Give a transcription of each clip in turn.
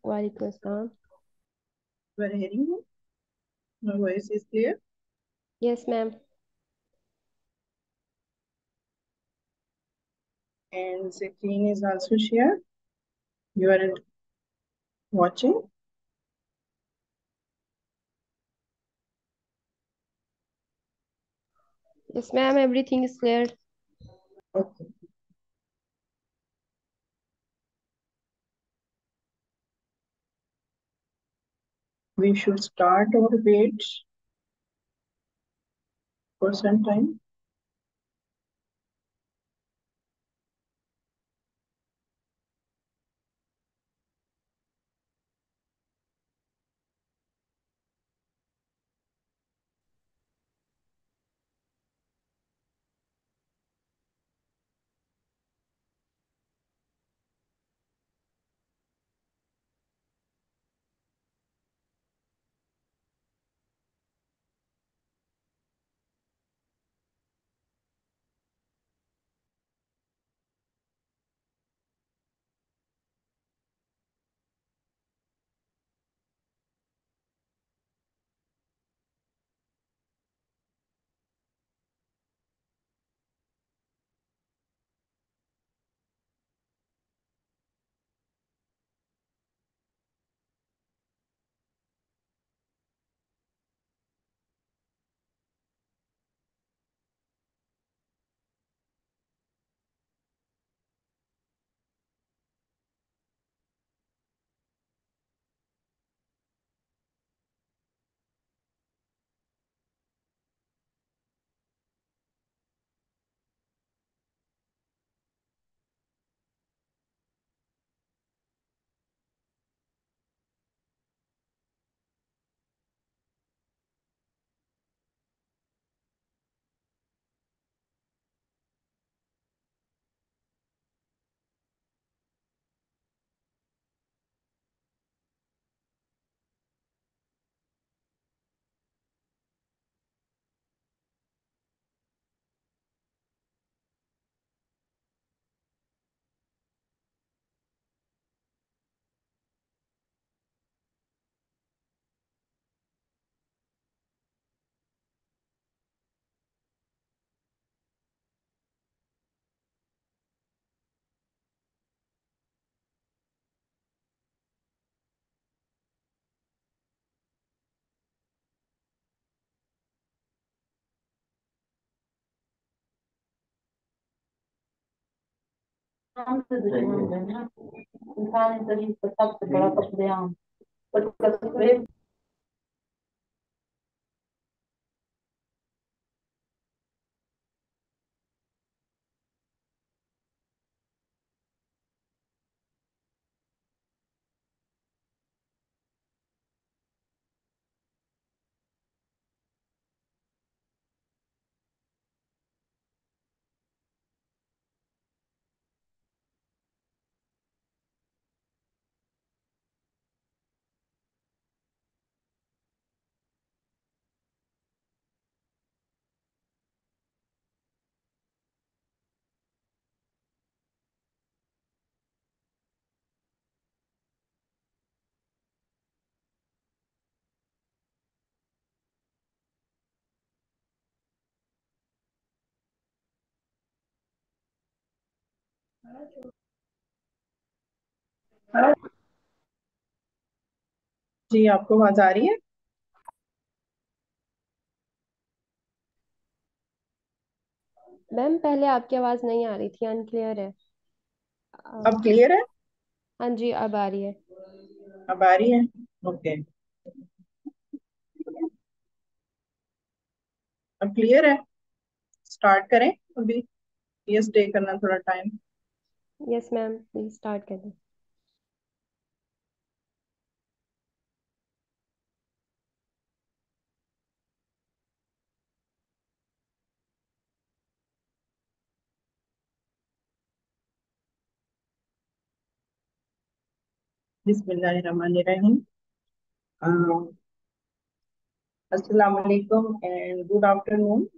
Walaikum Assalam. You are hearing me? My voice is clear. Yes, ma'am. And Zakeen is also here. You are watching. Yes, ma'am. Everything is clear. Okay. We should start or wait for some time. इंसान शरीफ का सबसे बड़ा कत्लेआम और कत्ले जी, आपको आवाज आ रही है? मैम पहले आपकी आवाज नहीं आ रही थी, अनक्लियर है। अब क्लियर है? हाँ जी, अब आ रही है। अब आ रही है? ओके। अब क्लियर है? स्टार्ट करें अभी? ये स्टे करना थोड़ा time. Yes ma'am, please start करें। बिस्मिल्लाहिर्रहमानिर्रहीम। अस्सलाम वालेकुम and good afternoon.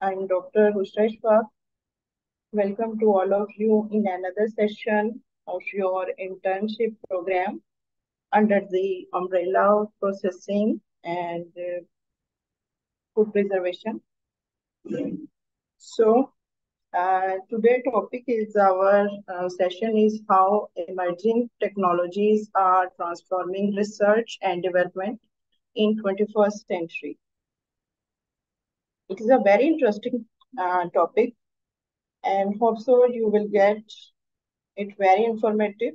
I'm Dr. Hushra Ishfaq. Welcome to all of you in another session of your internship program. under the umbrella of processing and food preservation. So today topic is our session is how emerging technologies are transforming research and development in 21st century. It is a very interesting topic, and hope so you will get it very informative,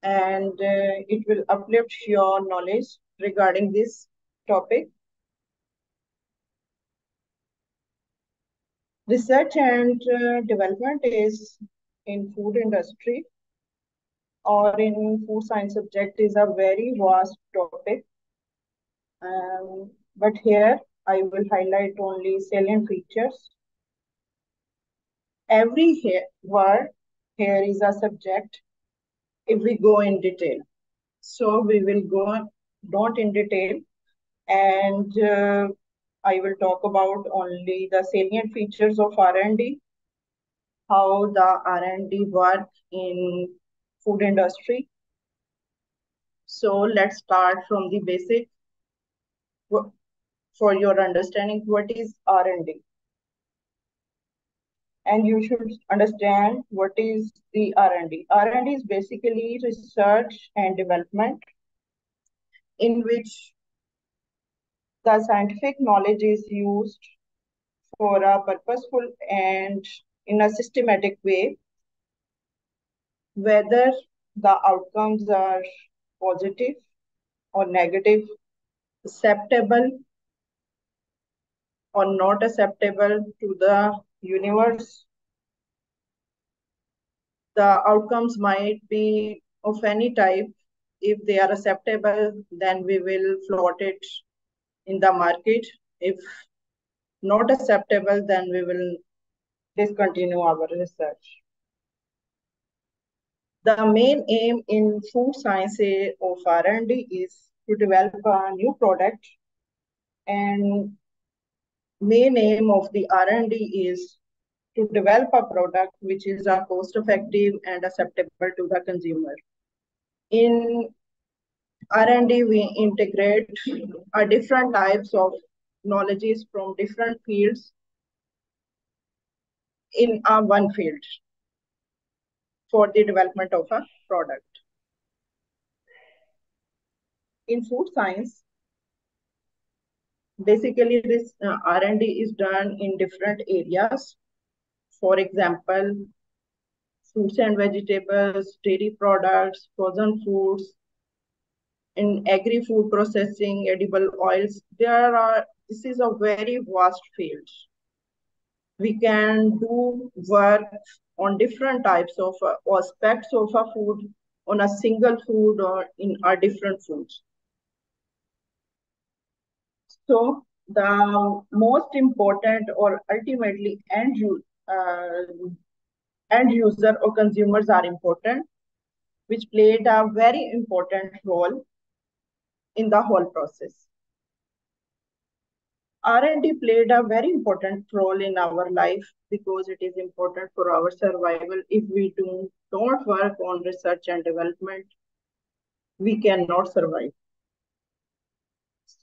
and it will uplift your knowledge regarding this topic. Research and development is in food industry or in food science subject is a very vast topic. But here I will highlight only salient features. Every word here is a subject if we go in detail. So we will go not in detail, and I will talk about only the salient features of R&D, how the R&D work in food industry. So let's start from the basic for your understanding what is R&D. And you should understand what is the R&D. R&D is basically research and development in which the scientific knowledge is used for a purposeful and in a systematic way, whether the outcomes are positive or negative, acceptable or not acceptable to the universe. The outcomes might be of any type. If they are acceptable, then we will float it in the market. If not acceptable, then we will discontinue our research. The main aim in food science of R&D is to develop a new product, and main aim of the R&D is to develop a product which is cost effective and acceptable to the consumer. In R&D, we integrate different types of knowledges from different fields in one field for the development of a product. In food science, basically this R&D is done in different areas. For example, fruits and vegetables, dairy products, frozen foods, in agri-food processing, edible oils. This is a very vast field. We can do work on different types of aspects of a food, on a single food or in our different foods. So the most important or ultimately end user or consumers are important, which played a very important role in the whole process. R&D played a very important role in our life because it is important for our survival. If we don't work on research and development, we cannot survive.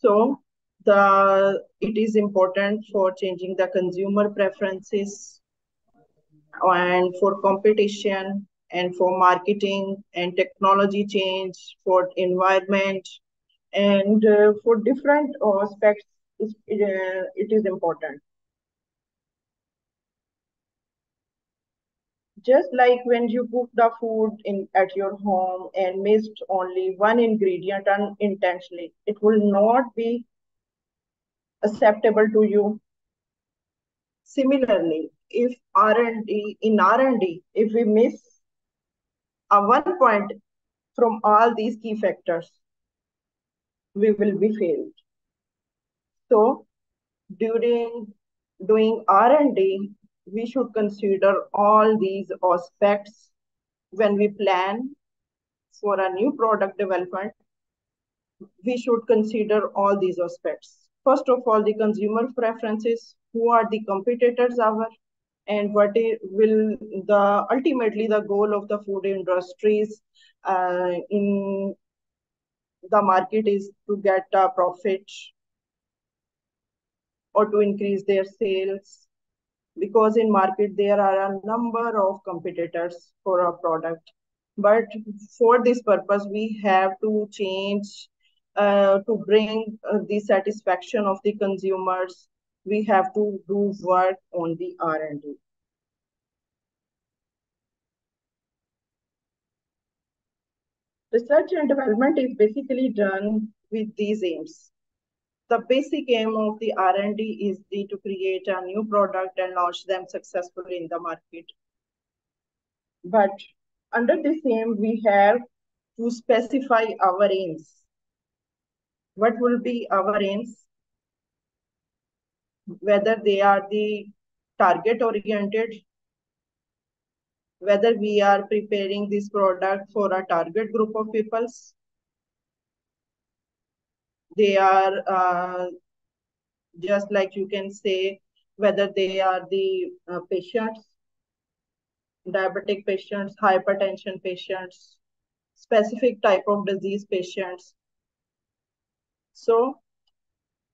So it is important for changing the consumer preferences and for competition and for marketing and technology change, for environment, and for different aspects, it is important. Just like when you cook the food at your home and missed only one ingredient unintentionally, it will not be acceptable to you. Similarly, if R&D, if we miss a one point from all these key factors, we will be failed. So during doing R&D, we should consider all these aspects when we plan for a new product development. We should consider all these aspects. First of all, the consumer preferences, who are the competitors our, and what will ultimately the goal of the food industries in the market is to get a profit or to increase their sales, because in market there are a number of competitors for a product. But for this purpose we have to change, to bring the satisfaction of the consumers, we have to do work on the R&D. Research and development is basically done with these aims. The basic aim of the R&D is to create a new product and launch them successfully in the market. But under this aim, we have to specify our aims. What will be our aims? Whether they are the target oriented, whether we are preparing this product for a target group of peoples. They are just like you can say whether they are the patients, diabetic patients, hypertension patients, specific type of disease patients. So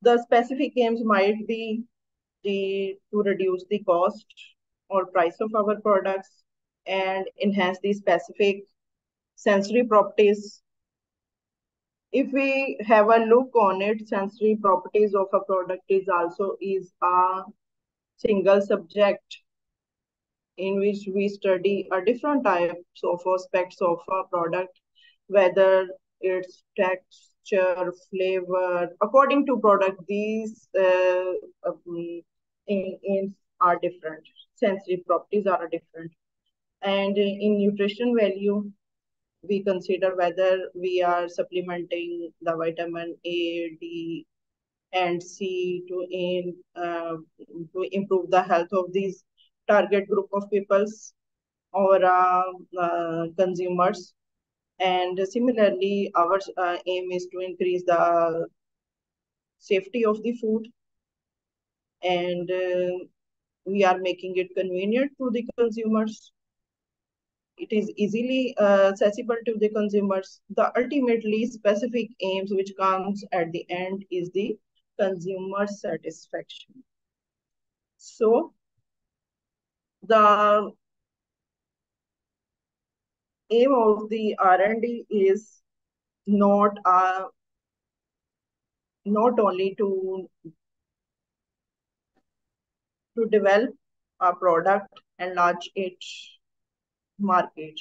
the specific aims might be to reduce the cost or price of our products and enhance the specific sensory properties. If we have a look on it, sensory properties of a product is a single subject in which we study a different types of aspects of a product, whether its texture, flavor. According to product, these are different. Sensory properties are different. And in nutrition value, we consider whether we are supplementing the vitamin A, D, and C to improve the health of these target group of peoples or consumers. And similarly, our aim is to increase the safety of the food, and we are making it convenient to the consumers. It is easily accessible to the consumers. The ultimately specific aims which comes at the end is the consumer satisfaction. So the aim of the R&D is not only to develop a product and launch it market.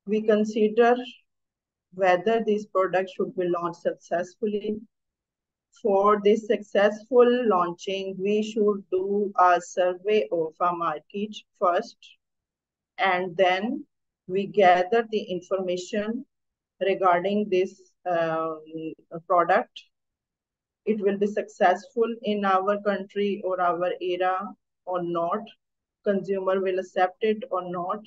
We consider whether this product should be launched successfully. For this successful launching, we should do a survey of a market first, and then we gather the information regarding this product. It will be successful in our country or our area or not. Consumer will accept it or not.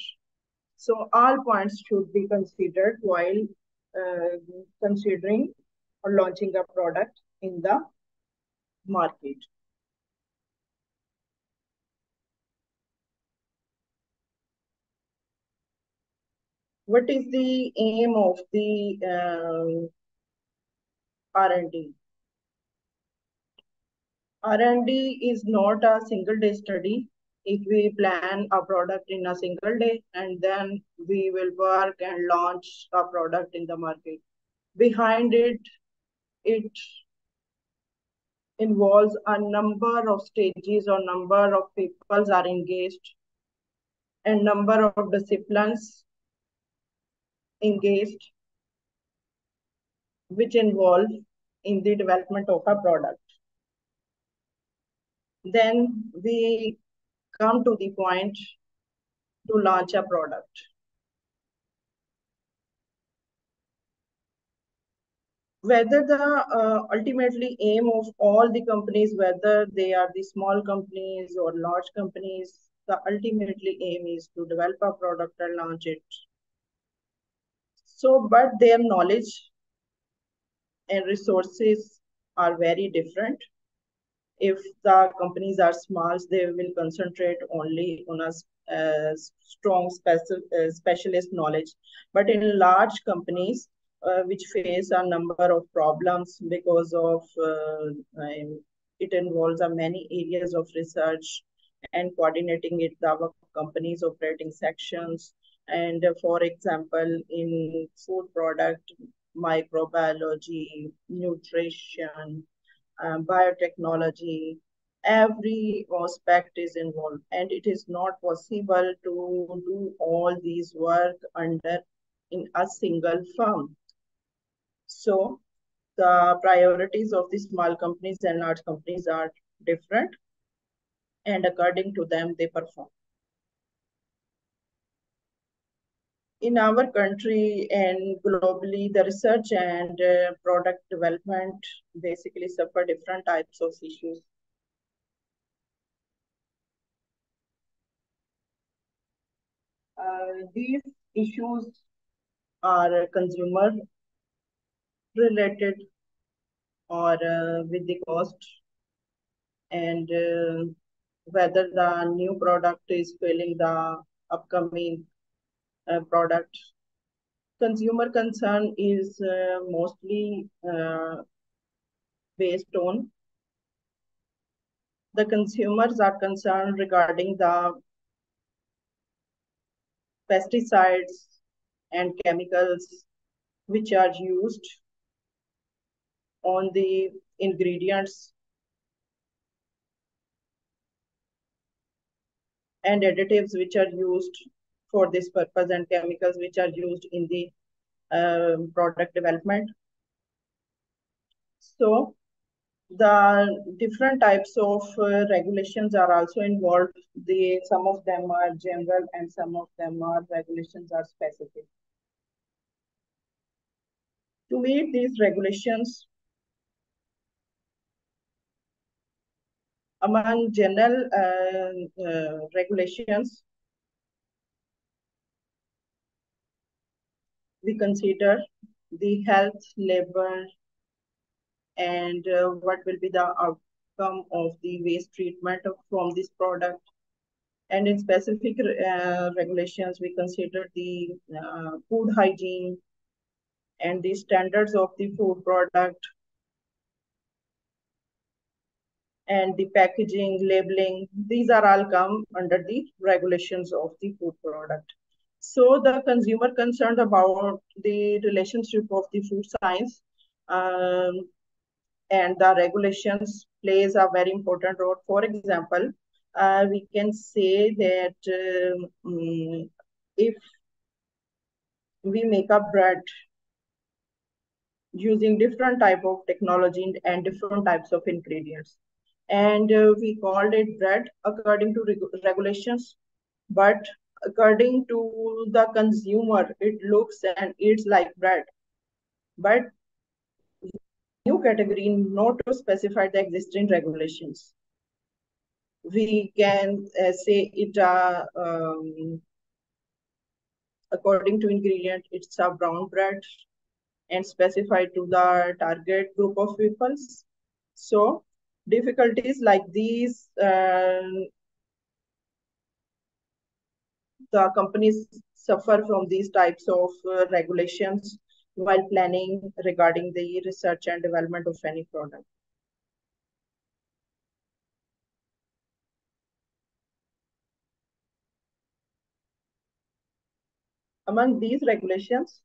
So all points should be considered while considering or launching a product in the market. What is the aim of the R&D? R&D is not a single day study. If we plan a product in a single day and then we will work and launch a product in the market. Behind it, it involves a number of stages or number of people are engaged and number of disciplines engaged which involve in the development of a product. Then we come to the point to launch a product. Whether the ultimately aim of all the companies, whether they are the small companies or large companies, the ultimately aim is to develop a product and launch it. So, but their knowledge and resources are very different. If the companies are small, they will concentrate only on a strong specialist knowledge. But in large companies, which face a number of problems because of it involves many areas of research and coordinating it with our company's operating sections. And for example, in food product, microbiology, nutrition, biotechnology, every aspect is involved, and it is not possible to do all these work under in a single firm. So the priorities of the small companies and large companies are different, and according to them, they perform. In our country and globally, the research and product development basically suffer different types of issues. These issues are consumer related or with the cost, and whether the new product is filling the upcoming product. Consumer concern is mostly based on the consumers are concerned regarding the pesticides and chemicals which are used on the ingredients and additives which are used for this purpose, and chemicals which are used in the product development. So the different types of regulations are also involved. Some of them are general and some of them are regulations are specific. To meet these regulations, among general regulations, we consider the health, labor, and what will be the outcome of the waste treatment from this product. And in specific regulations, we consider the food hygiene and the standards of the food product and the packaging, labeling. These are all come under the regulations of the food product. So the consumer concerned about the relationship of the food science and the regulations plays a very important role. For example, we can say that if we make a bread using different type of technology and different types of ingredients, and we called it bread according to regulations, but according to the consumer, it looks and eats like bread. But new category not to specify the existing regulations. We can say it according to ingredient, it's a brown bread and specified to the target group of peoples. So difficulties like these, the companies suffer from these types of regulations while planning regarding the research and development of any product. Among these regulations,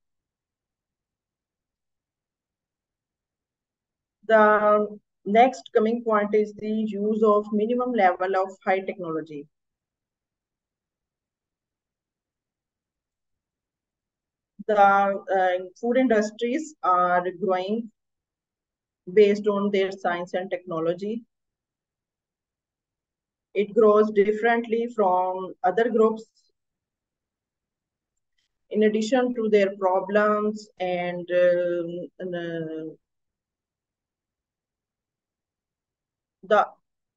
the next coming point is the use of minimum level of high technology. The food industries are growing based on their science and technology. It grows differently from other groups. In addition to their problems and the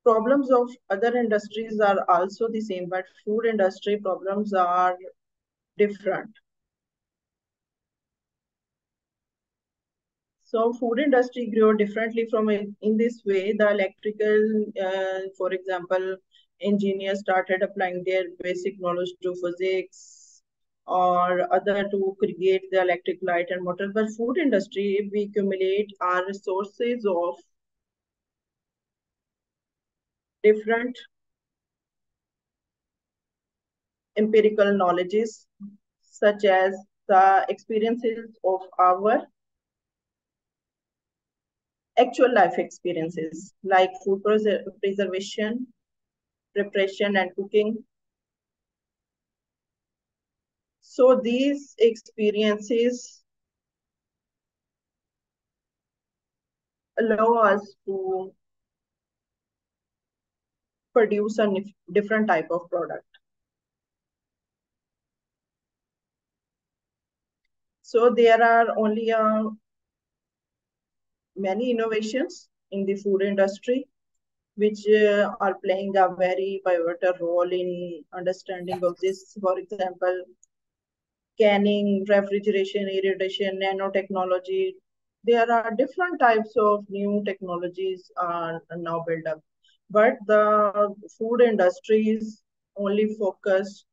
problems of other industries are also the same, but food industry problems are different. So food industry grew differently from in this way. The electrical, for example, engineers started applying their basic knowledge to physics or other to create the electric light and motor. But food industry, we accumulate our resources of different empirical knowledges, such as the experiences of our actual life experiences, like food preservation, preparation, and cooking. So these experiences allow us to produce a different type of product. So there are only many innovations in the food industry, which are playing a very pivotal role in understanding of this. For example, canning, refrigeration, irradiation, nanotechnology. There are different types of new technologies are now built up. But the food industry is only focused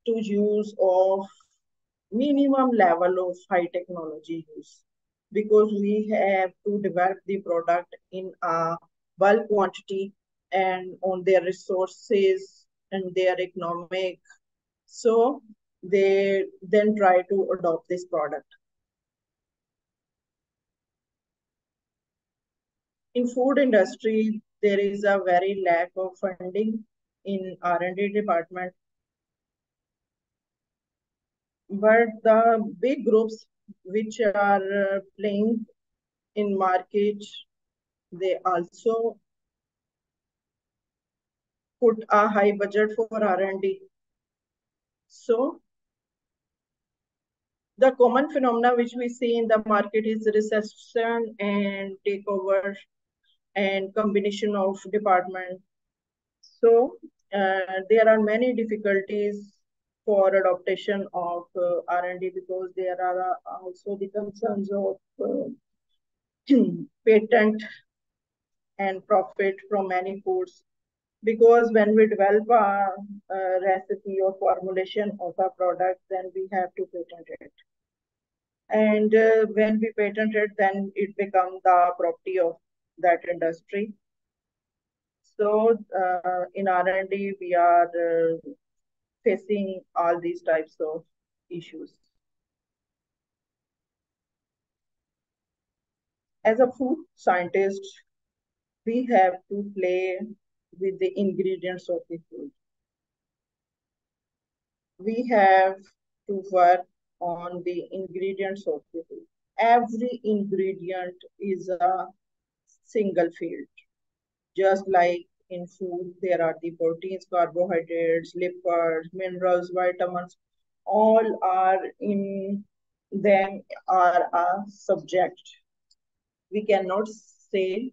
to use of minimum level of high technology use, because we have to develop the product in a bulk quantity and on their resources and their economic. So they then try to adopt this product. In food industry, there is a very lack of funding in R&D department, but the big groups which are playing in market, they also put a high budget for R&D. So the common phenomena which we see in the market is recession and takeover and combination of department. So there are many difficulties for adaptation of R&D, because there are also the concerns of patent and profit from many foods. Because when we develop a recipe or formulation of a product, then we have to patent it. And when we patent it, then it becomes the property of that industry. So in R&D, we are facing all these types of issues. As a food scientist, we have to play with the ingredients of the food. We have to work on the ingredients of the food. Every ingredient is a single field. Just like in food, there are the proteins, carbohydrates, lipids, minerals, vitamins, all are in them are a subject. We cannot say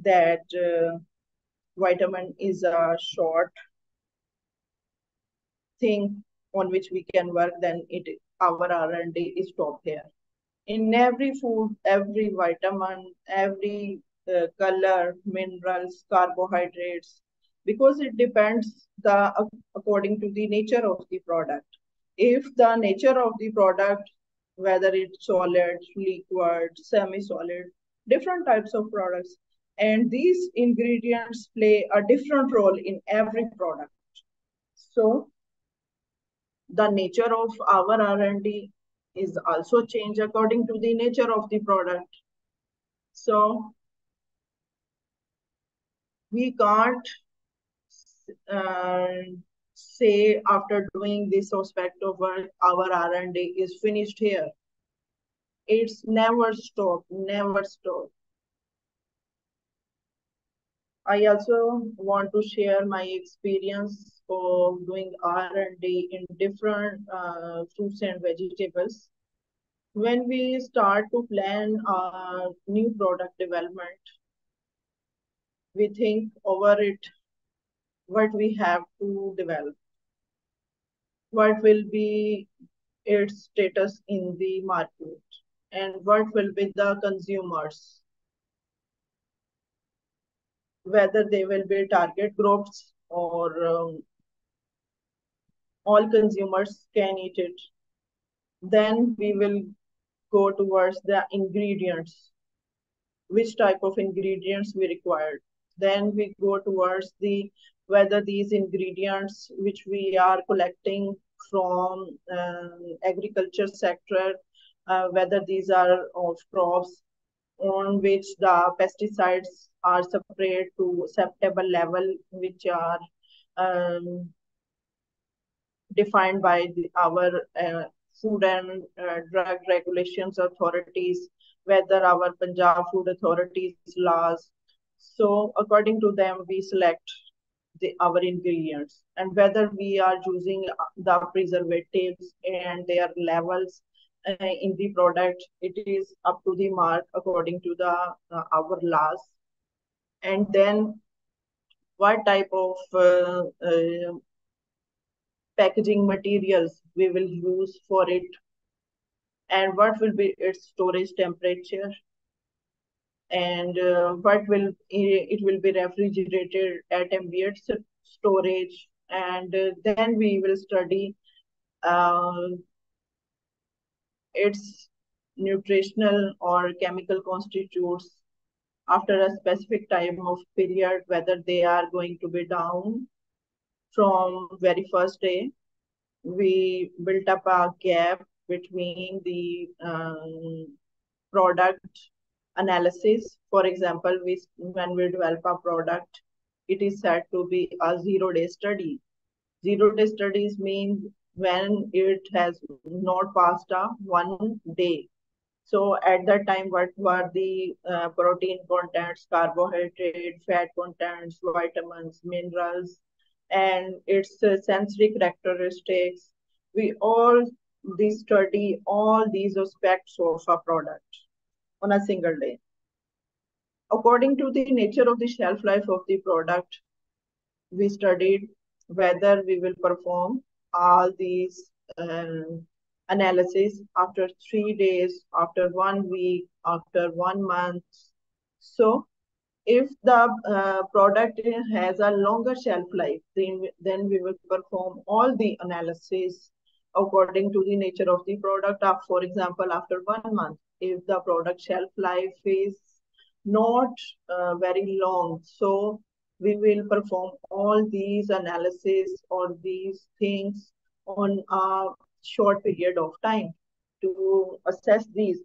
that vitamin is a short thing on which we can work, then our R&D is stopped here. In every food, every vitamin, every color, minerals, carbohydrates, because it depends according to the nature of the product. If the nature of the product, whether it's solid, liquid, semi-solid, different types of products, and these ingredients play a different role in every product. So the nature of our R&D is also changed according to the nature of the product. So we can't say after doing this aspect of work, our R&D is finished here. It's never stop, never stop. I also want to share my experience of doing R&D in different fruits and vegetables. When we start to plan new product development, we think over it what we have to develop, what will be its status in the market, and what will be the consumers, whether they will be target groups or all consumers can eat it. Then we will go towards the ingredients, which type of ingredients we require. Then we go towards the whether these ingredients which we are collecting from agriculture sector, whether these are of crops on which the pesticides are sprayed to acceptable level, which are um, defined by our food and drug regulations authorities, whether our Punjab food authorities laws. So according to them, we select our ingredients, and whether we are using the preservatives and their levels in the product, it is up to the mark according to the our laws. And then what type of packaging materials we will use for it, and what will be its storage temperature, and what will it will be refrigerated at ambient storage. And then we will study uh, its nutritional or chemical constitutes after a specific time of period, whether they are going to be down from very first day. We built up a gap between the product analysis. For example, when we develop a product, it is said to be a 0-day study. 0-day studies mean when it has not passed a 1 day. So at that time, what were the protein contents, carbohydrate, fat contents, vitamins, minerals, and its sensory characteristics. We all these study all these aspects of a product on a single day. According to the nature of the shelf life of the product, we studied whether we will perform all these analysis after 3 days, after 1 week, after 1 month. So if the product has a longer shelf life, then we will perform all the analysis according to the nature of the product. For example, after 1 month, if the product shelf life is not very long, so we will perform all these analysis or these things on a short period of time to assess these,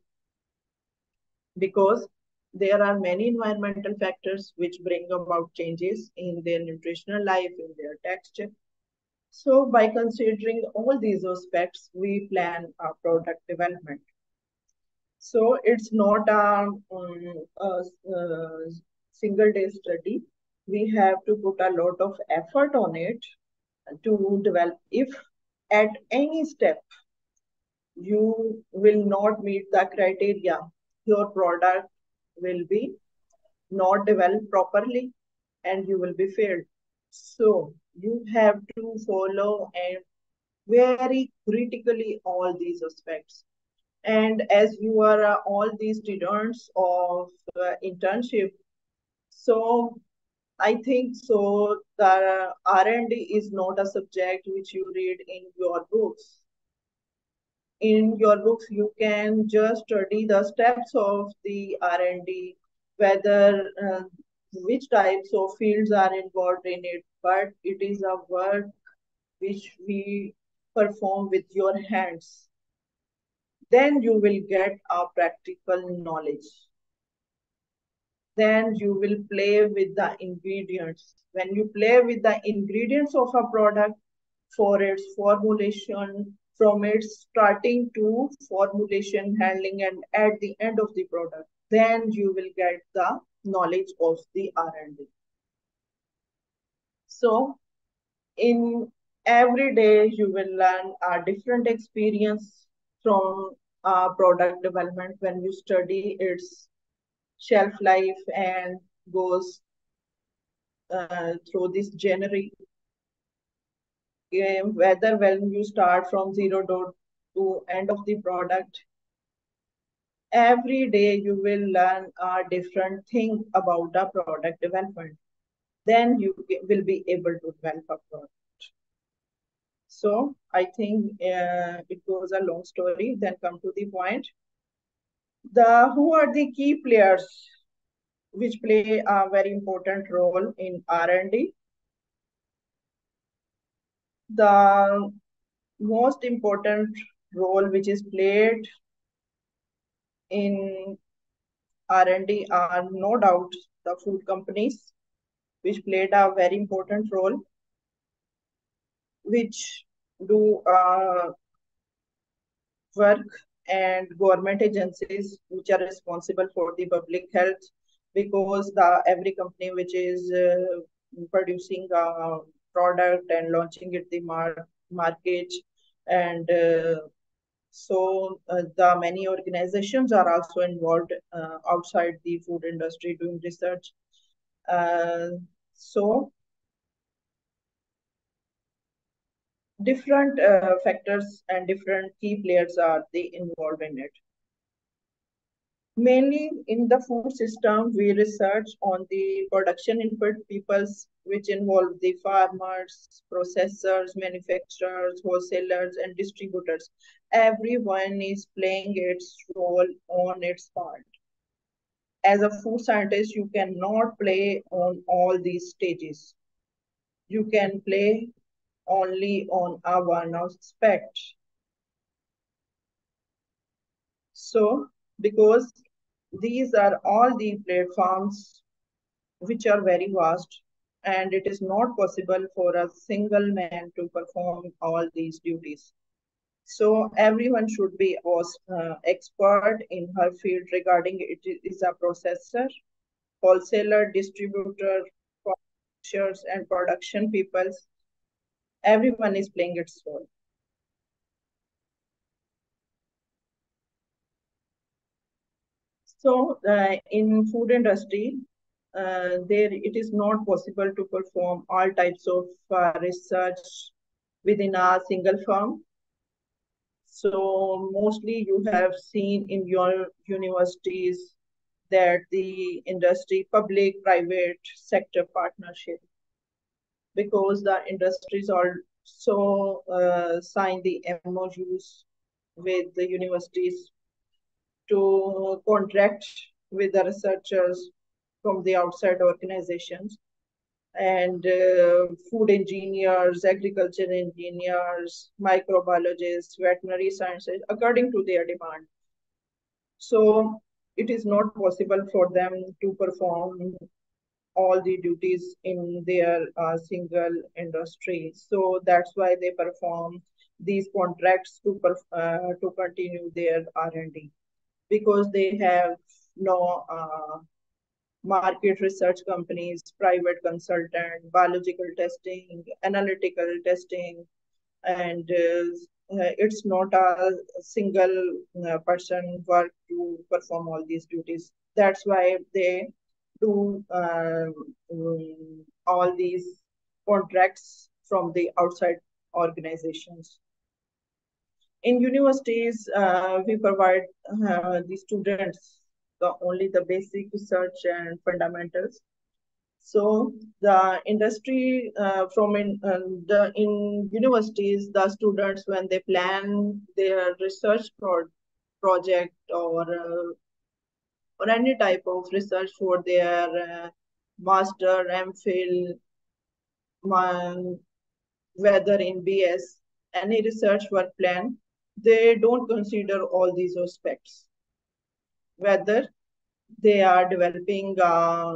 because there are many environmental factors which bring about changes in their nutritional life, in their texture. So by considering all these aspects, we plan our product development. So it's not a single day study. We have to put a lot of effort on it to develop. If at any step you will not meet the criteria, your product will be not developed properly and you will be failed. So you have to follow and very critically all these aspects. And as you are all these students of internship, so I think so the R&D is not a subject which you read in your books. In your books, you can just study the steps of the R&D, whether which types of fields are involved in it, but it is a work which we perform with your hands. Then you will get a practical knowledge. Then you will play with the ingredients. When you play with the ingredients of a product for its formulation, from its starting to formulation, handling, and at the end of the product, then you will get the knowledge of the R&D. So in every day, you will learn a different experience from product development when you study its shelf life and goes through this journey. Whether when you start from 0 to end of the product, every day you will learn a different thing about the product development. Then you will be able to develop a product. So I think it goes a long story. Then come to the point. Who are the key players which play a very important role in R&D? The most important role which is played in R&D are no doubt the food companies, which played a very important role, which do work, and government agencies which are responsible for the public health, because the every company which is producing a product and launching it the market, and the many organizations are also involved outside the food industry doing research. So different factors and different key players are they involved in it. Mainly in the food system, we research on the production input peoples, which involve the farmers, processors, manufacturers, wholesalers, and distributors. Everyone is playing its role on its part. As a food scientist, you cannot play on all these stages. You can play only on a one aspect. So, because these are all the platforms which are very vast, and it is not possible for a single man to perform all these duties. So everyone should be expert in her field regarding it is a processor, wholesaler, distributor, publishers, and production peoples. Everyone is playing its role. So in food industry, there it is not possible to perform all types of research within a single firm. So mostly you have seen in your universities that the industry, public, private sector partnership, because the industries also sign the MOUs with the universities to contract with the researchers from the outside organizations, and food engineers, agriculture engineers, microbiologists, veterinary sciences, according to their demand. So it is not possible for them to perform all the duties in their single industry. So that's why they perform these contracts to continue their R&D, because they have no market research companies, private consultant, biological testing, analytical testing, and it's not a single person work to perform all these duties. That's why they do all these contracts from the outside organizations. In universities, we provide the students only the basic research and fundamentals. So the industry in universities, the students, when they plan their research project or any type of research for their master, MPhil, whether in BS, any research work plan, they don't consider all these aspects. Whether they are developing a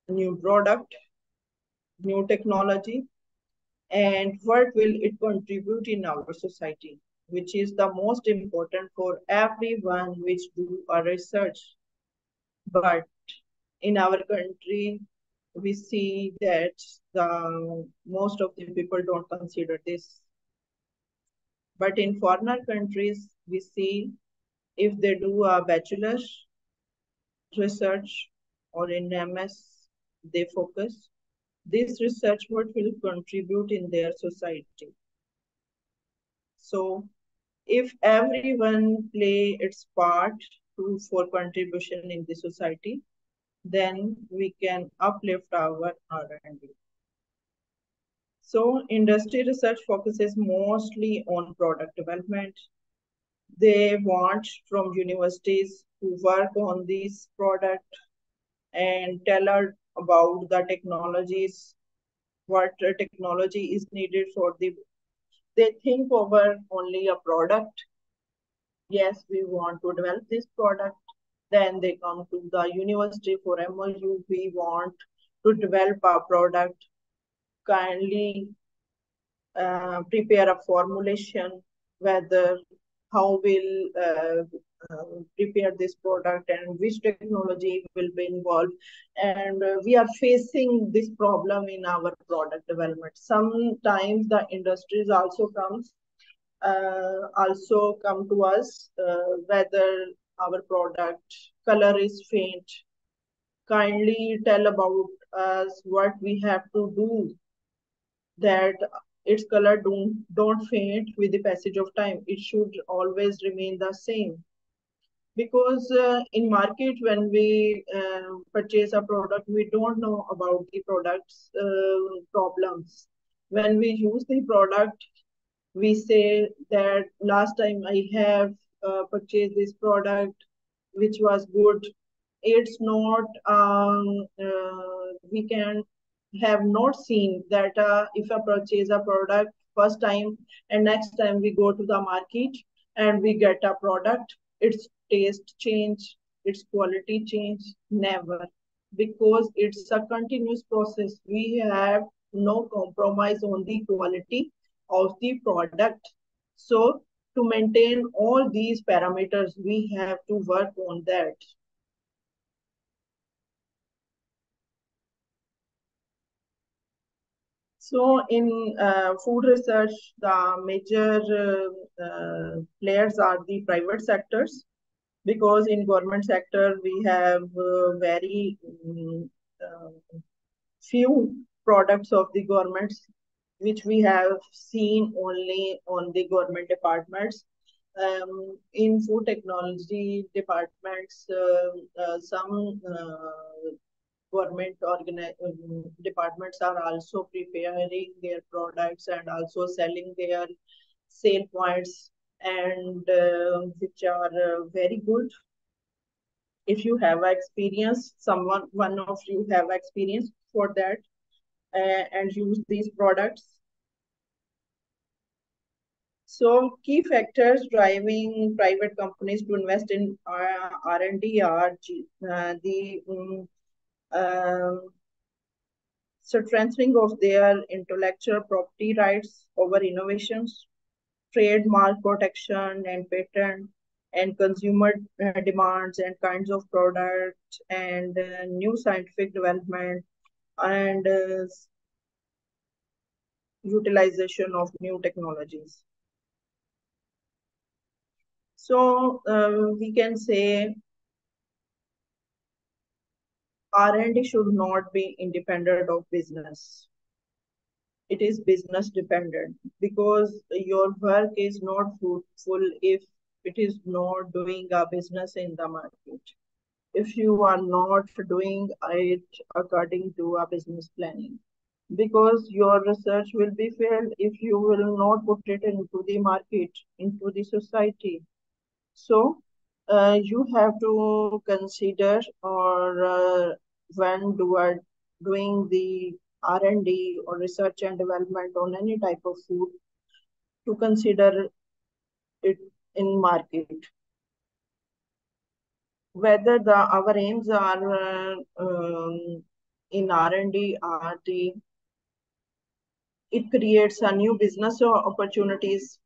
new product, new technology, and what will it contribute in our society, which is the most important for everyone which do a research. But in our country, we see that the most of the people don't consider this. But in foreign countries, we see if they do a bachelor's research or in MS, they focus. This research what will contribute in their society. So if everyone play its part for contribution in the society, then we can uplift our R&D. So industry research focuses mostly on product development. They want from universities who work on this product and tell us about the technologies, what technology is needed for the. They think over only a product. Yes, we want to develop this product. Then they come to the university for MOU. We want to develop a product. Kindly prepare a formulation, whether how will prepare this product and which technology will be involved. And we are facing this problem in our product development. Sometimes the industries also come to us, whether our product color is faint. Kindly tell about us what we have to do that its color don't fade with the passage of time. It should always remain the same. Because in market, when we purchase a product, we don't know about the product's problems. When we use the product, we say that last time I have purchased this product, which was good. It's not, we can have not seen that if I purchase a product first time and next time we go to the market and we get a product, its taste change, its quality change, never. Because it's a continuous process. We have no compromise on the quality of the product. So to maintain all these parameters, we have to work on that. So in food research, the major players are the private sectors, because in government sector we have very few products of the governments which we have seen only on the government departments. In food technology departments, some government departments are also preparing their products and also selling their sale points, and which are very good. If you have experience, one of you have experience for that and use these products. So key factors driving private companies to invest in R&D are the strengthening of their intellectual property rights over innovations, trademark protection and patent, and consumer demands and kinds of products, and new scientific development, and utilization of new technologies. So we can say R&D should not be independent of business. It is business dependent, because your work is not fruitful if it is not doing a business in the market. If you are not doing it according to a business planning, because your research will be failed if you will not put it into the market, into the society. So you have to consider, or when doing the R&D or research and development on any type of food, to consider it in market. Whether our aims are in R&D are it creates a new business opportunities,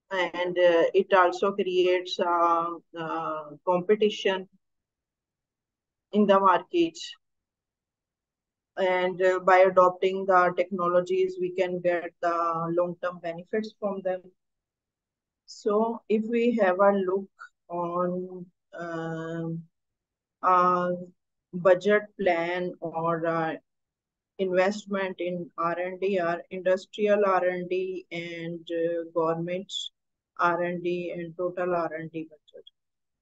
and it also creates competition in the market. And by adopting the technologies, we can get the long-term benefits from them. So if we have a look on a budget plan or investment in R&D, or industrial R&D and government R&D and total R&D budget.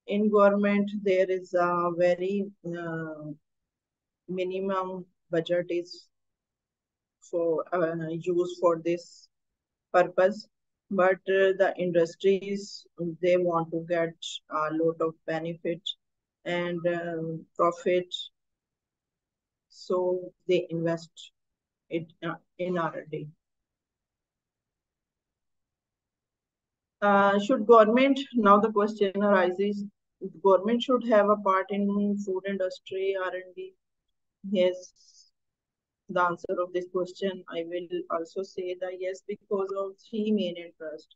In government, there is a very minimum budget is for use for this purpose, but the industries, they want to get a lot of benefit and profit, so they invest it in R&D. Should government, now the question arises, government should have a part in food industry R&D? Yes, the answer of this question, I will also say that yes, because of three main interests.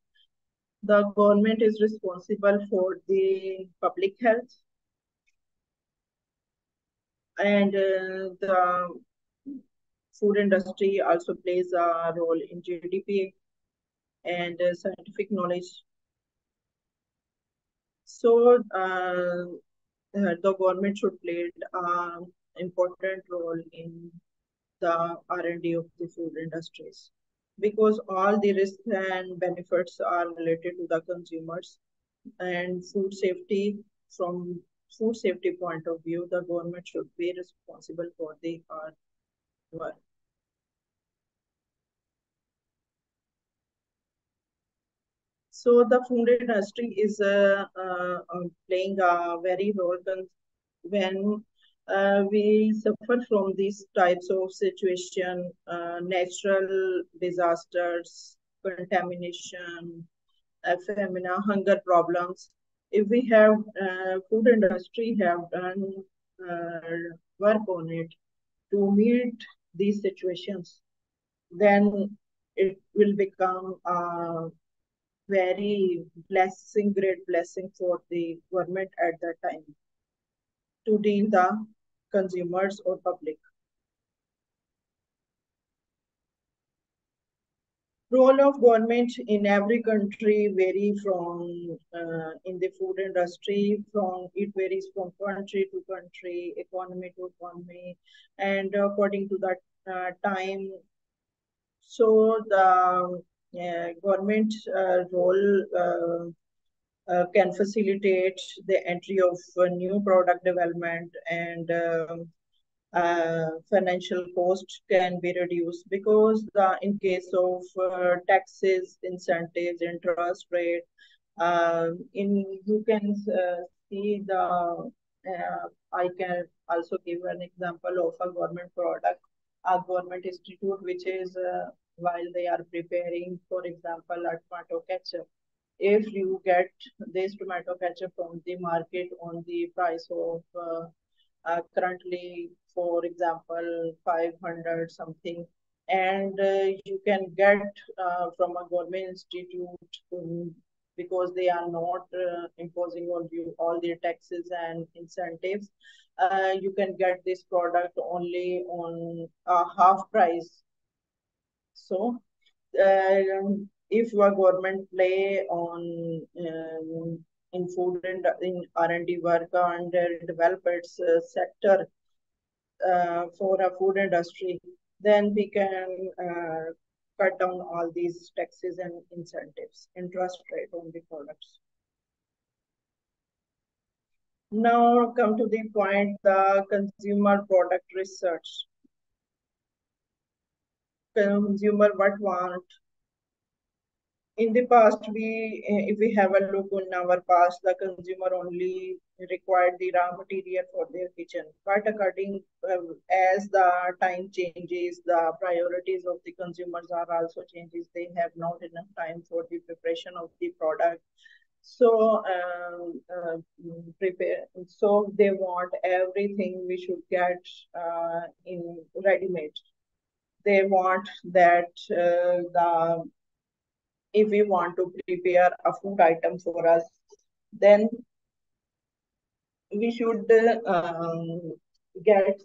The government is responsible for the public health, and the food industry also plays a role in GDP and scientific knowledge. So the government should play an important role in the R&D of the food industries, because all the risks and benefits are related to the consumers and food safety. From food safety point of view, the government should be responsible for the work. So the food industry is playing a very role when we suffer from these types of situation, natural disasters, contamination, phenomena, hunger problems. If we have food industry have done work on it to meet these situations, then it will become a very blessing, great blessing for the government at that time to deal the consumers or public. Role of government in every country vary from in the food industry, from it varies from country to country, economy to economy, and according to that time. So the government role can facilitate the entry of new product development, and financial cost can be reduced, because in case of taxes, incentives, interest rate, in you can see the I can also give an example of a government product, a government institute, which is while they are preparing, for example, a tomato ketchup. If you get this tomato ketchup from the market on the price of currently, for example, 500 something, and you can get from a government institute, because they are not imposing on you all their taxes and incentives. You can get this product only on a half price. So if your government play on in food and in R&D work and develop its sector for a food industry, then we can cut down all these taxes and incentives, interest rate on the products. Now come to the point, the consumer product research. Consumer what want. In the past, if we have a look in our past, the consumer only required the raw material for their kitchen. But according as the time changes, the priorities of the consumers are also changes. They have not enough time for the preparation of the product. So prepare. So they want everything we should get in ready-made. They want that the if we want to prepare a food item for us, then we should get,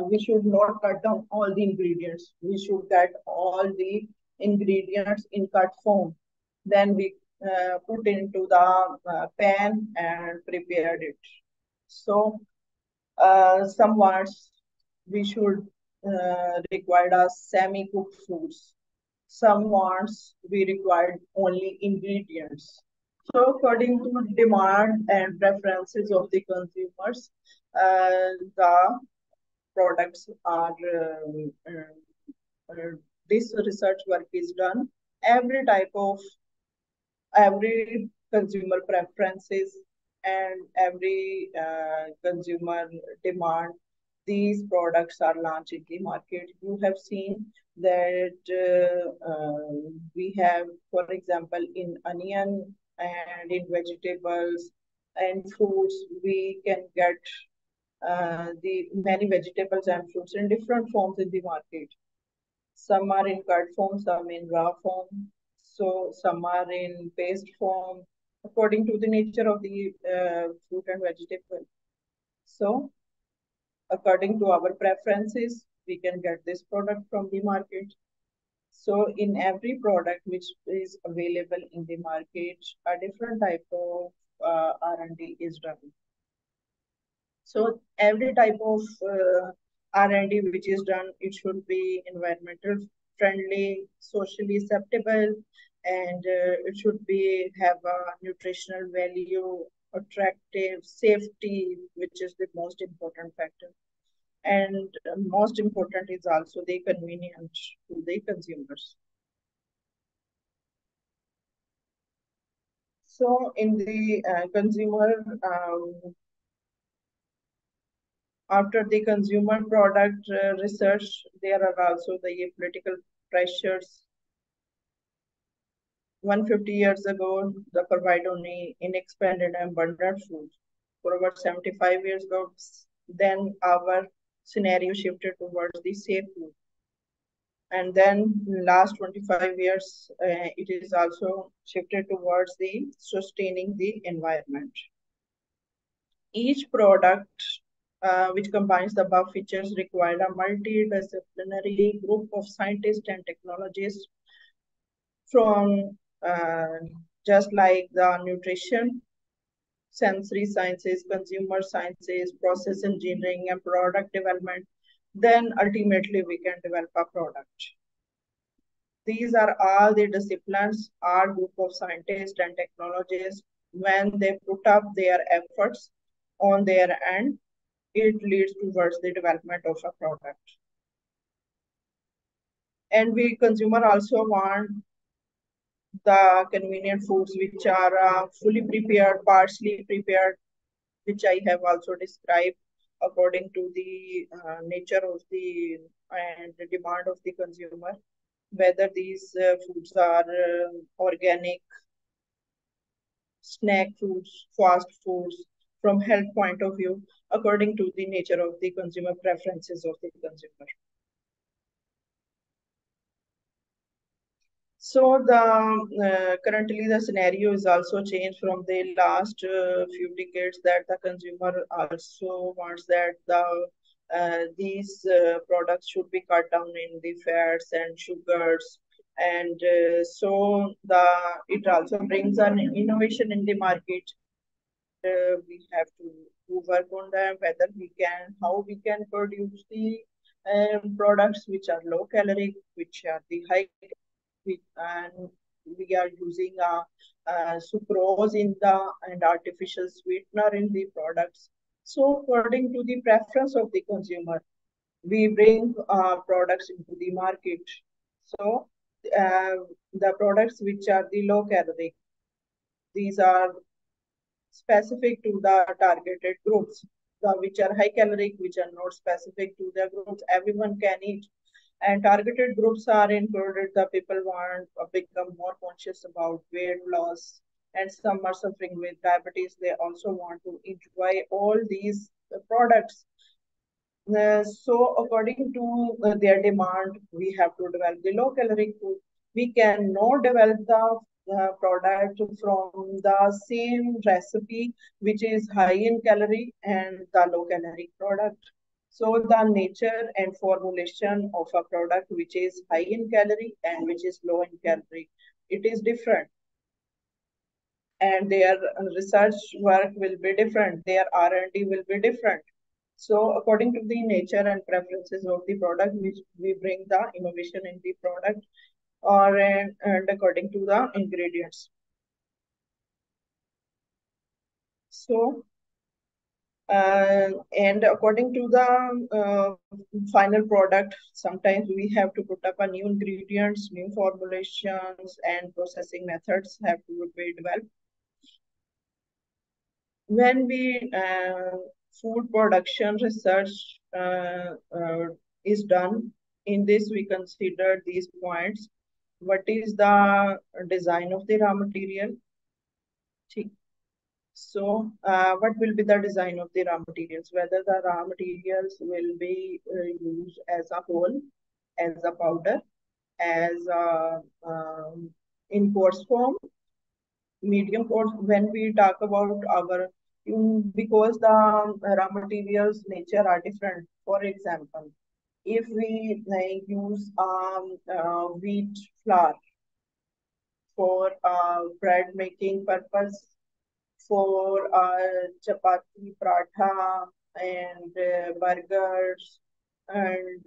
we should not cut down all the ingredients. We should get all the ingredients in cut form. Then we put into the pan and prepared it. So somewhat we should require a semi-cooked foods. Some wants we required only ingredients. So according to demand and preferences of the consumers, the products are this research work is done, every consumer preferences and every consumer demand, these products are launched in the market. You have seen that we have, for example, in onion and in vegetables and fruits, we can get the many vegetables and fruits in different forms in the market. Some are in cut form, some in raw form. So some are in paste form, according to the nature of the fruit and vegetable. So according to our preferences, we can get this product from the market. So in every product which is available in the market, a different type of R&D is done. So every type of R&D which is done, it should be environmental friendly, socially acceptable, and it should be have a nutritional value, attractive, safety, which is the most important factor. And most important is also the convenience to the consumers. So in the consumer after the consumer product research, there are also the political pressures. 150 years ago, the provide only inexpanded and abundant food. For about 75 years ago, then our scenario shifted towards the safe food. And then last 25 years, it is also shifted towards the sustaining the environment. Each product which combines the above features required a multidisciplinary group of scientists and technologists from just like the nutrition, sensory sciences, consumer sciences, process engineering, and product development. Then ultimately we can develop a product. These are all the disciplines, our group of scientists and technologists, when they put up their efforts on their end, it leads towards the development of a product. And we consumer also want the convenient foods which are fully prepared, partially prepared, which I have also described according to the nature of the and the demand of the consumer, whether these foods are organic, snack foods, fast foods, from health point of view, according to the nature of the consumer preferences of the consumer. So the currently the scenario is also changed from the last few decades, that the consumer also wants that these products should be cut down in the fats and sugars, and so it also brings an innovation in the market. We have to work on them, whether how we can produce the products which are low caloric, which are the high, and we are using sucrose in and artificial sweetener in the products. So according to the preference of the consumer, we bring products into the market. So the products which are the low caloric, these are specific to the targeted groups. Which are high caloric, which are not specific to the groups, everyone can eat. And targeted groups are included the people want to become more conscious about weight loss, and some are suffering with diabetes. They also want to enjoy all these products. So according to their demand, we have to develop the low caloric food. We cannot develop the product from the same recipe which is high in calorie and the low calorie product. So the nature and formulation of a product which is high in calorie and which is low in calorie, it is different. And their research work will be different. Their R&D will be different. So according to the nature and preferences of the product, which we bring the innovation in the product, and according to the ingredients. So And according to the final product, sometimes we have to put up a new ingredients, new formulations, and processing methods have to be developed. When we food production research is done, in this we consider these points. What is the design of the raw material? So, what will be the design of the raw materials? Whether the raw materials will be used as a whole, as a powder, as a in coarse form, medium coarse. When we talk about our, because the raw materials nature are different. For example, if we use wheat flour for bread making purpose, for chapati, paratha, and burgers, and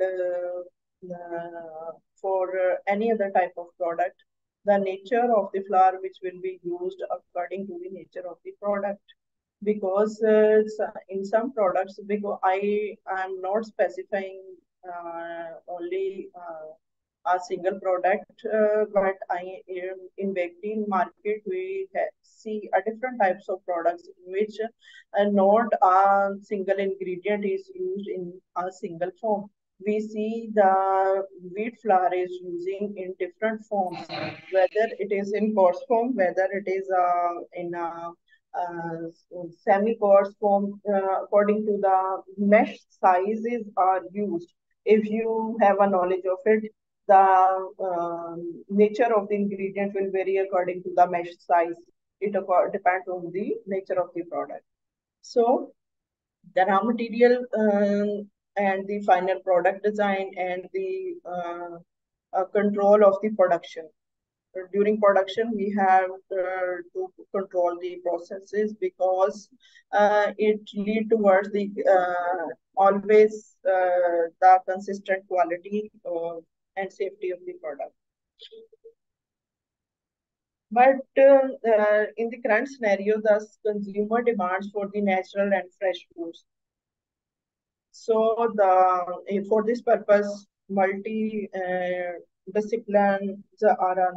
for any other type of product. The nature of the flour which will be used according to the nature of the product. Because in some products, because I am not specifying only a single product, but in bakery market we see a different types of products in which not a single ingredient is used in a single form. We see the wheat flour is using in different forms, whether it is in coarse form, whether it is in a semi-coarse form, according to the mesh sizes are used. If you have a knowledge of it, the nature of the ingredient will vary according to the mesh size. It depends on the nature of the product. So the raw material and the final product design and the control of the production. During production, we have to control the processes because it lead towards the always the consistent quality and safety of the product. But in the current scenario, the consumer demands for the natural and fresh foods. So for this purpose, multi disciplines are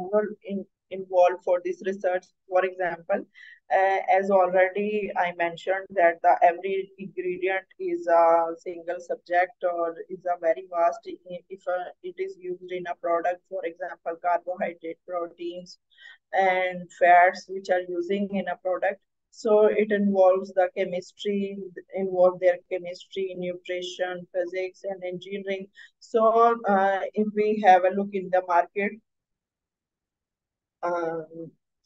involved for this research. For example, as already I mentioned that the every ingredient is a single subject or is a very vast if it is used in a product. For example, carbohydrate, proteins, and fats which are using in a product. So it involves the chemistry, involve their chemistry, nutrition, physics, and engineering. So if we have a look in the market,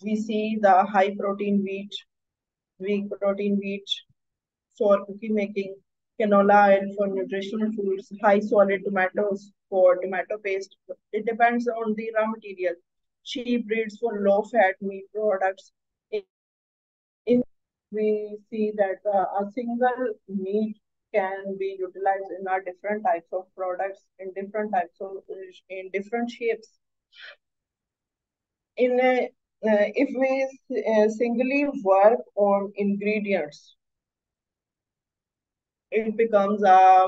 we see the high protein wheat, weak protein wheat for cookie making, canola oil for nutritional foods, high solid tomatoes for tomato paste. It depends on the raw material. Cheap breeds for low fat meat products. In we see that a single meat can be utilized in a different types of products in different types of in different shapes. In if we singly work on ingredients, it becomes a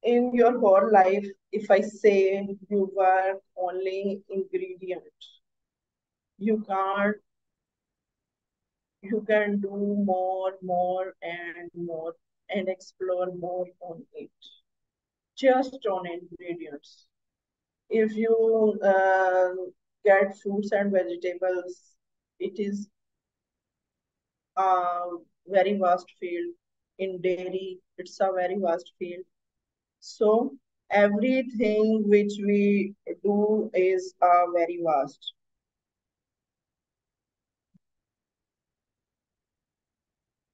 in your whole life. If I say you work only ingredients, you can't. You can do more and explore more on it, just on ingredients. If you get fruits and vegetables, it is a very vast field. In dairy, it's a very vast field. So everything which we do is very vast.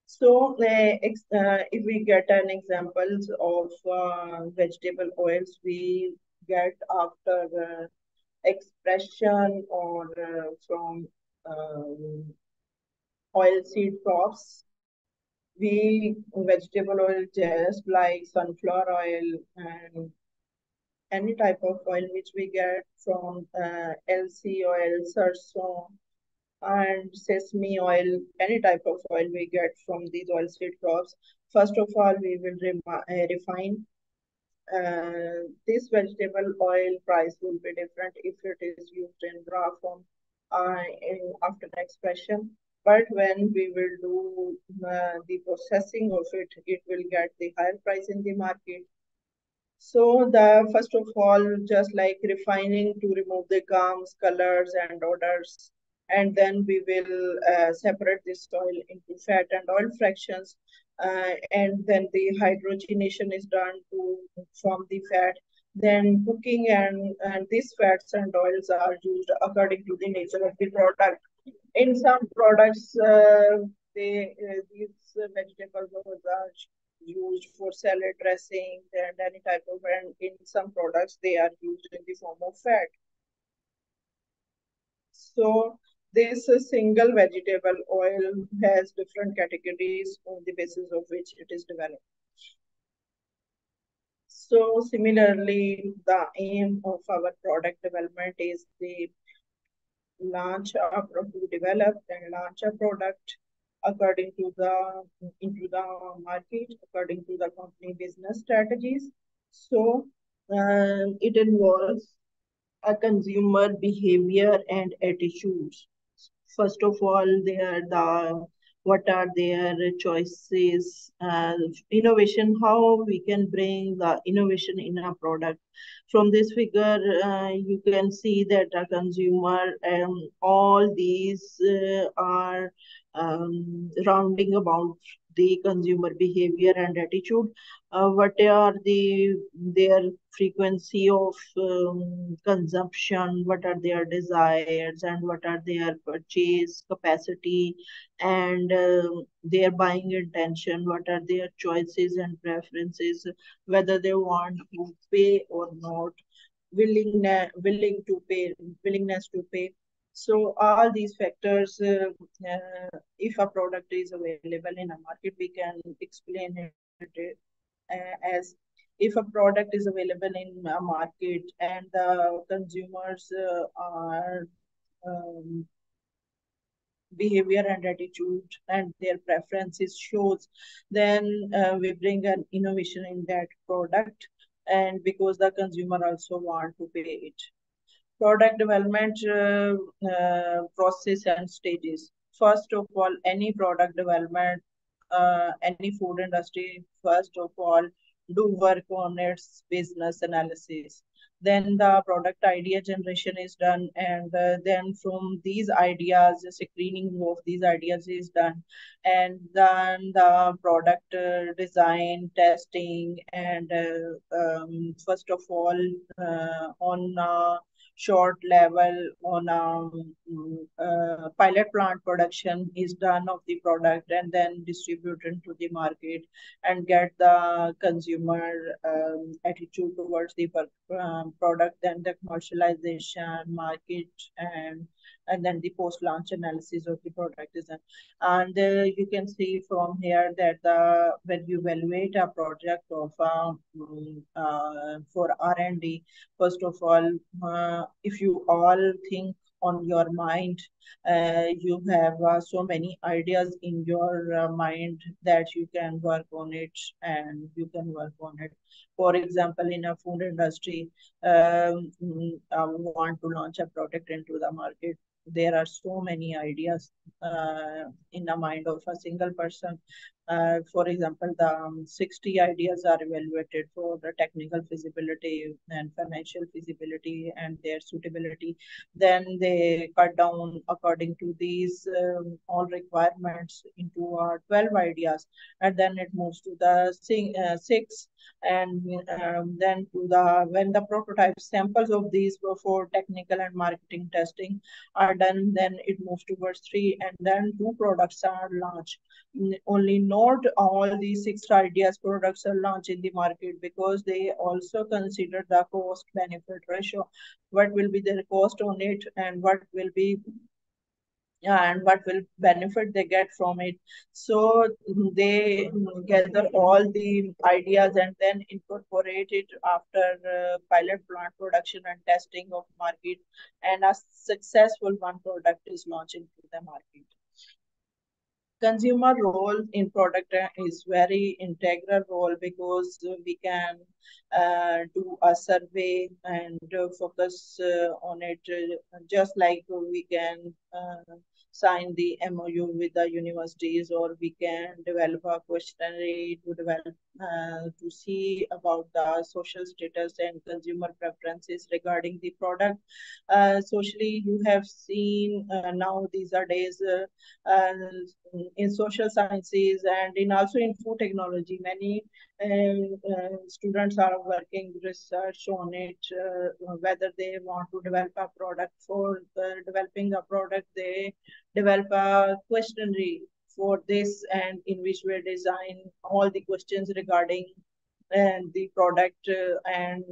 So, if we get an examples of vegetable oils, we get after expression or from oil seed crops. We vegetable oil just like sunflower oil and any type of oil which we get from LC oil, sarson. and sesame oil, any type of oil we get from these oilseed crops. First of all, we will refine. This vegetable oil price will be different if it is used in raw form after expression. But when we will do the processing of it, it will get the higher price in the market. So the first of all, just like refining to remove the gums, colors, and odors, and then we will separate this oil into fat and oil fractions, and then the hydrogenation is done to form the fat. Then cooking and these fats and oils are used according to the nature of the product. In some products, these vegetable oils are used for salad dressing and any type of, and in some products they are used in the form of fat. So this single vegetable oil has different categories on the basis of which it is developed. So similarly, the aim of our product development is the to develop and launch a product according to the into the market according to the company business strategies. So it involves a consumer behavior and attitudes. First of all, they are the what are their choices, innovation, how we can bring the innovation in a product. From this figure, you can see that a consumer, all these are rounding about the consumer behavior and attitude. What are their frequency of consumption, what are their desires, and what are their purchase capacity, and their buying intention, what are their choices and preferences, whether they want to pay or not, willingness to pay. So all these factors, if a product is available in a market, we can explain it as if a product is available in a market and the consumers are behavior and attitude and their preferences shows, then we bring an innovation in that product, and because the consumer also want to pay it. Product development process and stages. First of all, any product development, any food industry, first of all, do work on its business analysis. Then the product idea generation is done, and then from these ideas, the screening of these ideas is done, and then the product design, testing, and first of all, on short level on pilot plant production is done of the product and then distributed to the market and get the consumer attitude towards the product, then the commercialization market, and then the post launch analysis of the product is done. And you can see from here that when you evaluate a project of for R&D, first of all, if you all think on your mind, you have so many ideas in your mind that you can work on it and you can work on it. For example, in a food industry, want to launch a product into the market. There are so many ideas in the mind of a single person. For example, the 60 ideas are evaluated for the technical feasibility and financial feasibility and their suitability. Then they cut down according to these all requirements into 12 ideas, and then it moves to the six, and then to the when the prototype samples of these for technical and marketing testing are done, then it moves towards three, and then two products are launched. Only not all these six ideas products are launched in the market because they also consider the cost benefit ratio. What will be the cost on it and what will be and what will benefit they get from it. So they gather all the ideas and then incorporate it after pilot plant production and testing of market, and a successful one product is launched into the market. Consumer role in product is very integral role, because we can do a survey and focus on it, just like we can sign the MOU with the universities, or we can develop a questionnaire to develop to see about the social status and consumer preferences regarding the product. Socially, you have seen now these are days. Uh, in social sciences and in also in food technology, many students are working research on it, whether they want to develop a product. For developing a product, they develop a questionnaire for this, and in which we design all the questions regarding and the product and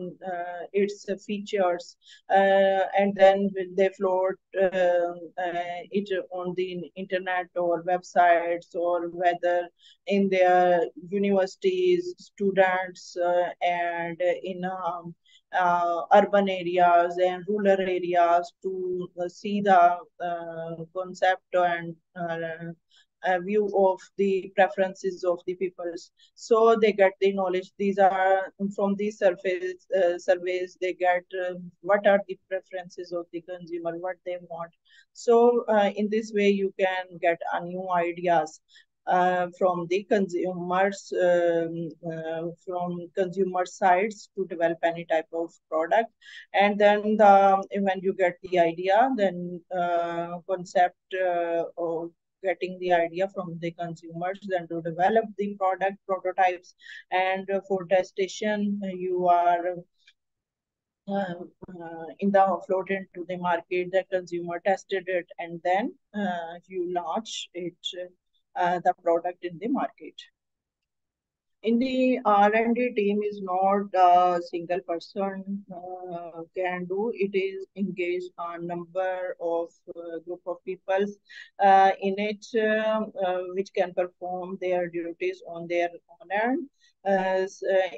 its features, and then they float it on the internet or websites, or whether in their universities, students, and in urban areas and rural areas, to see the concept and view of the preferences of the peoples. So they get the knowledge. These are from these surveys they get what are the preferences of the consumer, what they want. So in this way you can get a new ideas from the consumers, from consumer sides, to develop any type of product. And then when you get the idea, then concept of getting the idea from the consumers, then to develop the product prototypes, and for testation you are in the float into the market, the consumer tested it, and then you launch it, the product in the market. In the R&D team is not a single person can do. It is engaged a number of group of people in it, which can perform their duties on their own end.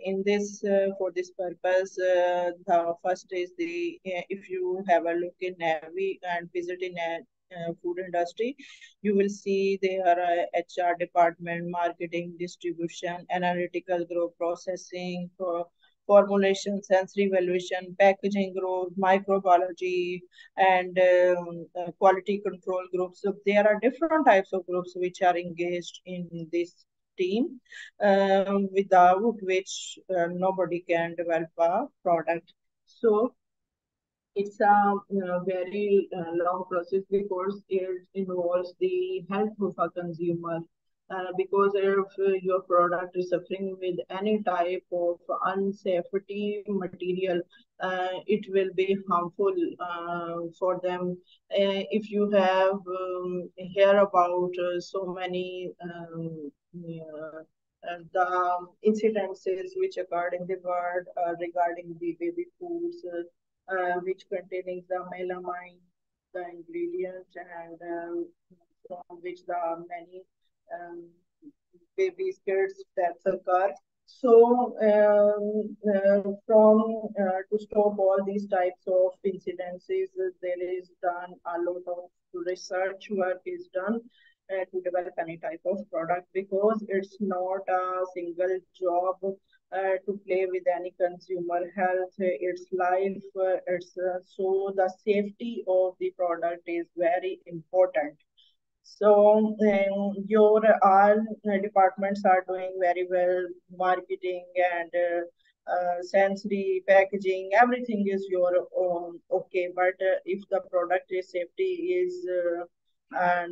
In this, for this purpose, the first is if you have a look in Navy and visit in a food industry, you will see there are HR department, marketing, distribution, analytical group, processing, formulation, sensory evaluation, packaging group, microbiology, and quality control groups. So there are different types of groups which are engaged in this team, without which nobody can develop a product. So it's a very long process, because it involves the health of a consumer. Because if your product is suffering with any type of unsafety material, it will be harmful for them. If you have hear about so many the incidences which occurred in the world regarding the baby foods, which containing the melamine, the ingredient, and from which the many um, baby kids deaths occur. So, from to stop all these types of incidences, there is done a lot of research work is done to develop any type of product, because it's not a single job to play with any consumer health, its life, so the safety of the product is very important. So your all departments are doing very well, marketing and sensory packaging, everything is your own okay. But if the product is safety is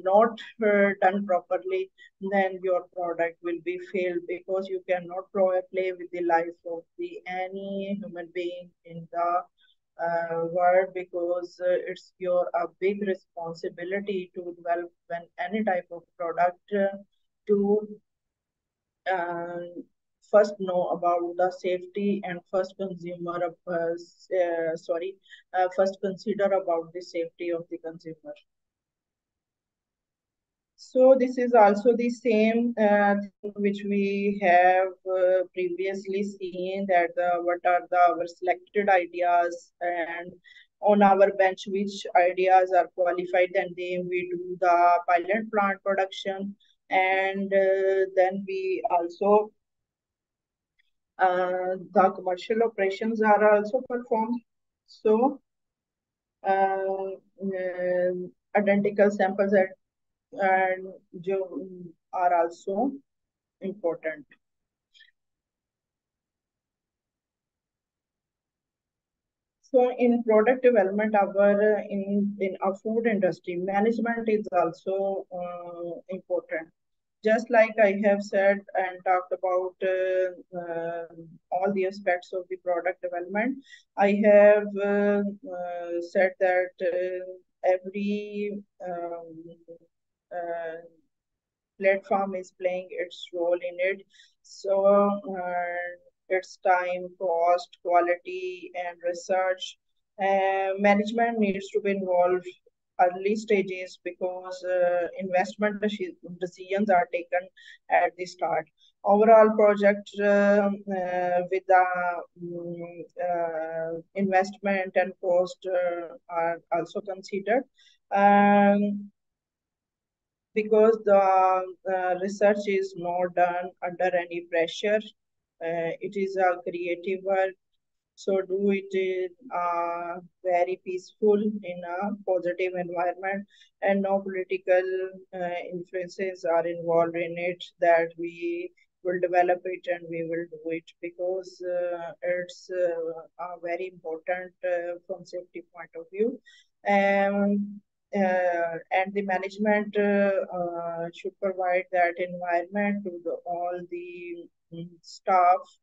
not done properly, then your product will be failed, because you cannot play with the life of the any human being in the world, because it's your a big responsibility to develop when any type of product to uh, first know about the safety, and first first consider about the safety of the consumer. So this is also the same thing which we have previously seen, that what are our selected ideas, and on our bench which ideas are qualified, and then we do the pilot plant production, and then we also the commercial operations are also performed. So identical samples and are also important. So in product development, our in our food industry, management is also important. Just like I have said and talked about all the aspects of the product development, I have said that every uh, platform is playing its role in it. So it's time, cost, quality, and research. Management needs to be involved early stages because investment decisions are taken at the start. Overall project with the investment and cost are also considered. Because the research is not done under any pressure. It is a creative work, so do it in very peaceful, in a positive environment, and no political influences are involved in it, that we will develop it and we will do it, because it's very important from safety point of view. And the management should provide that environment to all the staff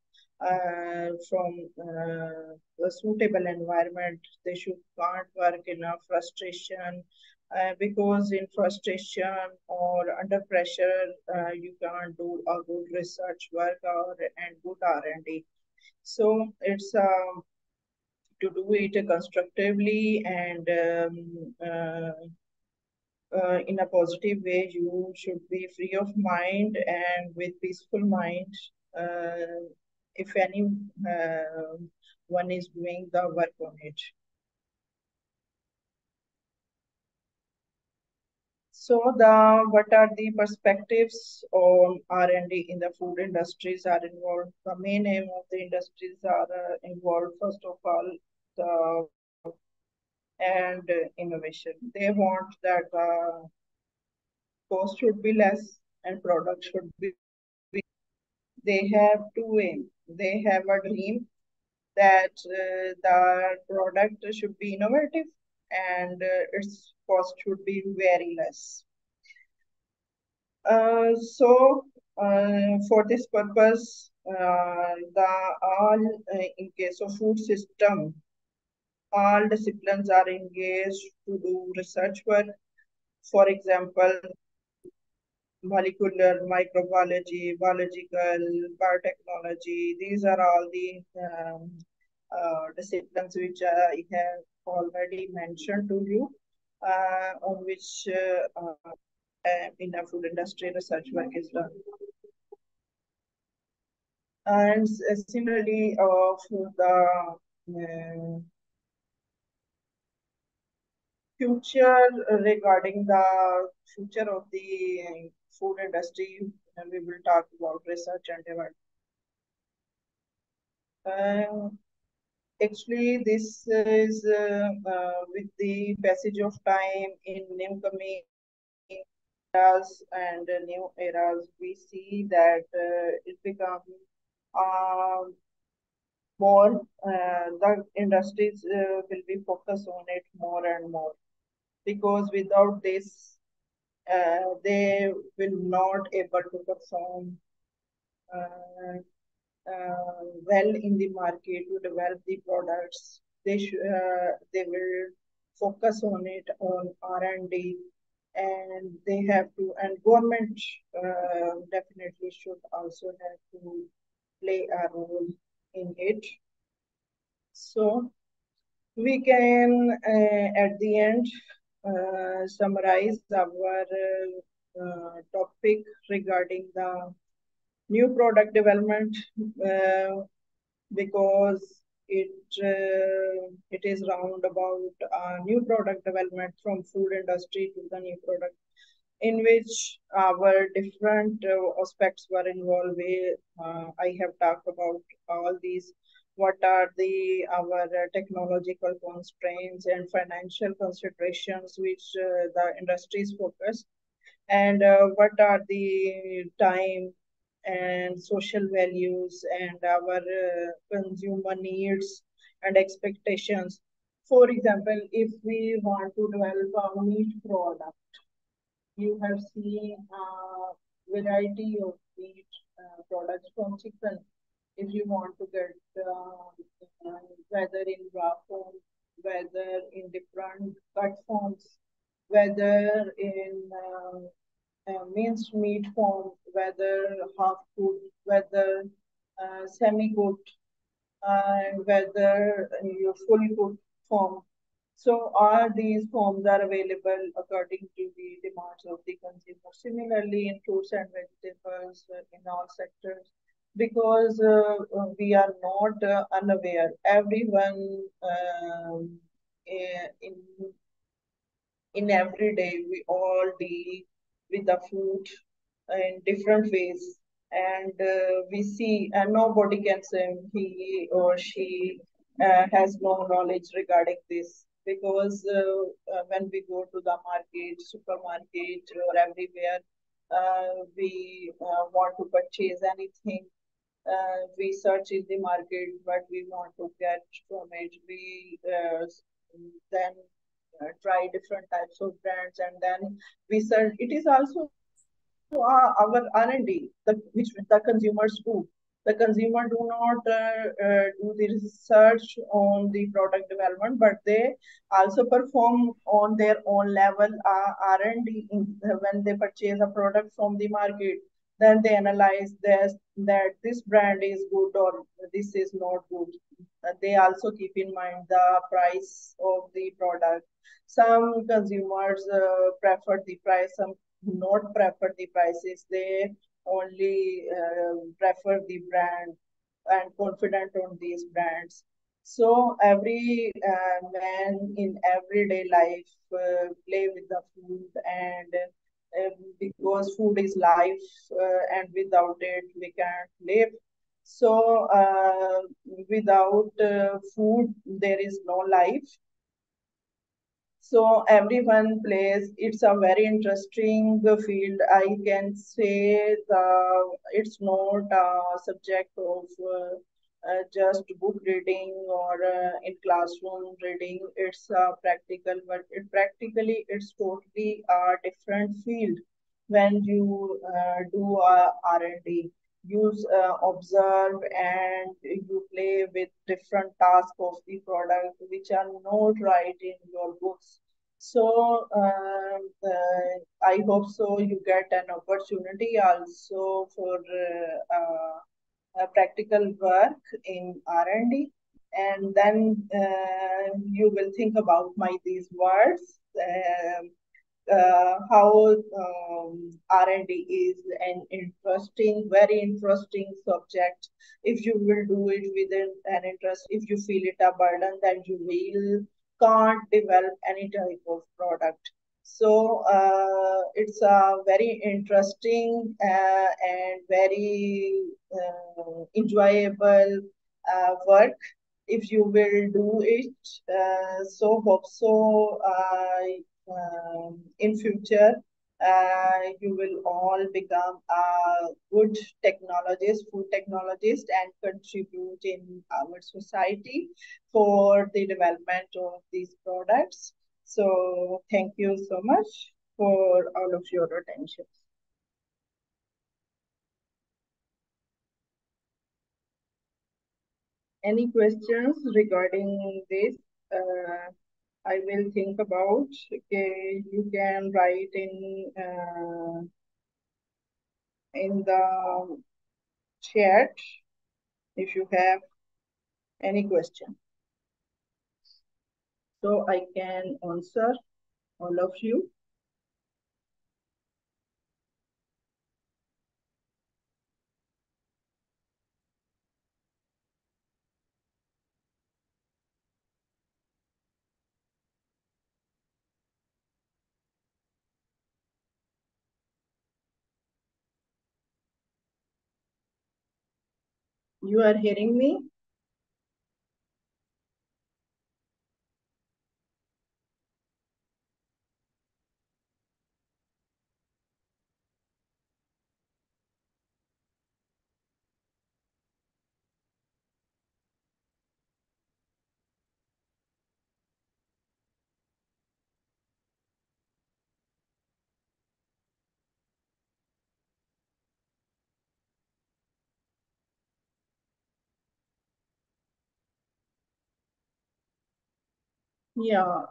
from a suitable environment. They should can't work in a frustration, because in frustration or under pressure, you can't do a good research work or and good R&D. So it's to do it constructively and in a positive way. You should be free of mind and with peaceful mind. Uh, if any one is doing the work on it. So what are the perspectives on R&D in the food industries are involved? The main aim of the industries are involved, first of all, the and innovation. They want that cost should be less and product should be. They have two aims. They have a dream that the product should be innovative and its cost should be very less. For this purpose, the all in case of food system, all disciplines are engaged to do research work. For example, molecular microbiology, biological, biotechnology. These are all the disciplines which I have already mentioned to you, on which in the food industry research work is done. And similarly, for the future, regarding the future of the food industry, we will talk about research and development. Actually, this is with the passage of time in new coming eras and new eras, we see that it becomes more, the industries will be focused on it more and more, because without this, they will not able to perform uh, well in the market to develop the products. They will focus on it on R&D, and they have to, and government definitely should also have to play a role in it. So we can at the end summarize our topic regarding the new product development because it is round about new product development from food industry to the new product in which our different aspects were involved. I have talked about all these. What are the our technological constraints and financial considerations which the industries focus, and what are the time and social values and our consumer needs and expectations. For example, if we want to develop a meat product, you have seen a variety of meat products from chicken. If you want to get whether in raw form, whether in different cut forms, whether in minced meat form, whether half cooked, whether semi cooked, and whether you fully cooked form. So all these forms are available according to the demands of the consumer. Similarly, in fruits and vegetables, in all sectors, because we are not unaware. Everyone in every day we all deal with the food in different ways, and we see, and nobody can say he or she has no knowledge regarding this, because when we go to the market, supermarket, or everywhere, we want to purchase anything. We search in the market what we want to get from it. We then try different types of brands, and then we search. It is also our R&D, which the consumers do. The consumer do not do the research on the product development, but they also perform on their own level R&D when they purchase a product from the market. Then they analyze that this brand is good or this is not good. They also keep in mind the price of the product. Some consumers prefer the price, some do not prefer the prices. They only prefer the brand and confident on these brands. So every man in everyday life play with the food, and because food is life, and without it we can't live. So without food there is no life. So everyone plays. It's a very interesting field. I can say it's not a subject of just book reading or in classroom reading. It's practical, but practically it's totally a different field when you do R&D. You observe and you play with different tasks of the product which are not right in your books. So I hope so you get an opportunity also for practical work in R&D, and then you will think about my these words. How R&D is an interesting, very interesting subject. If you will do it with an interest, if you feel it a burden, then you will can't develop any type of product. So it's a very interesting and very enjoyable work if you will do it. So hope so. In future, you will all become a good technologist, food technologist, and contribute in our society for the development of these products. So thank you so much for all of your attention. Any questions regarding this? I will think about. Okay, you can write in the chat if you have any question. So I can answer all of you. You are hearing me? Yeah,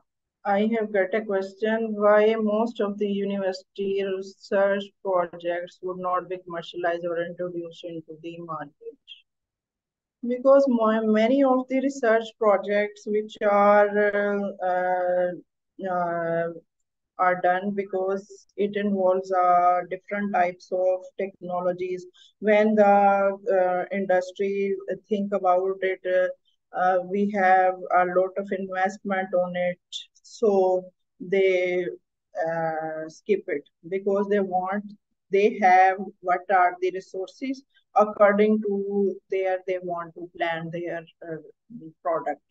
I have got a question. Why most of the university research projects would not be commercialized or introduced into the market? Because many of the research projects which are done because it involves different types of technologies. When the industry think about it, we have a lot of investment on it, so they skip it because they have what are the resources according to their they want to plan their product.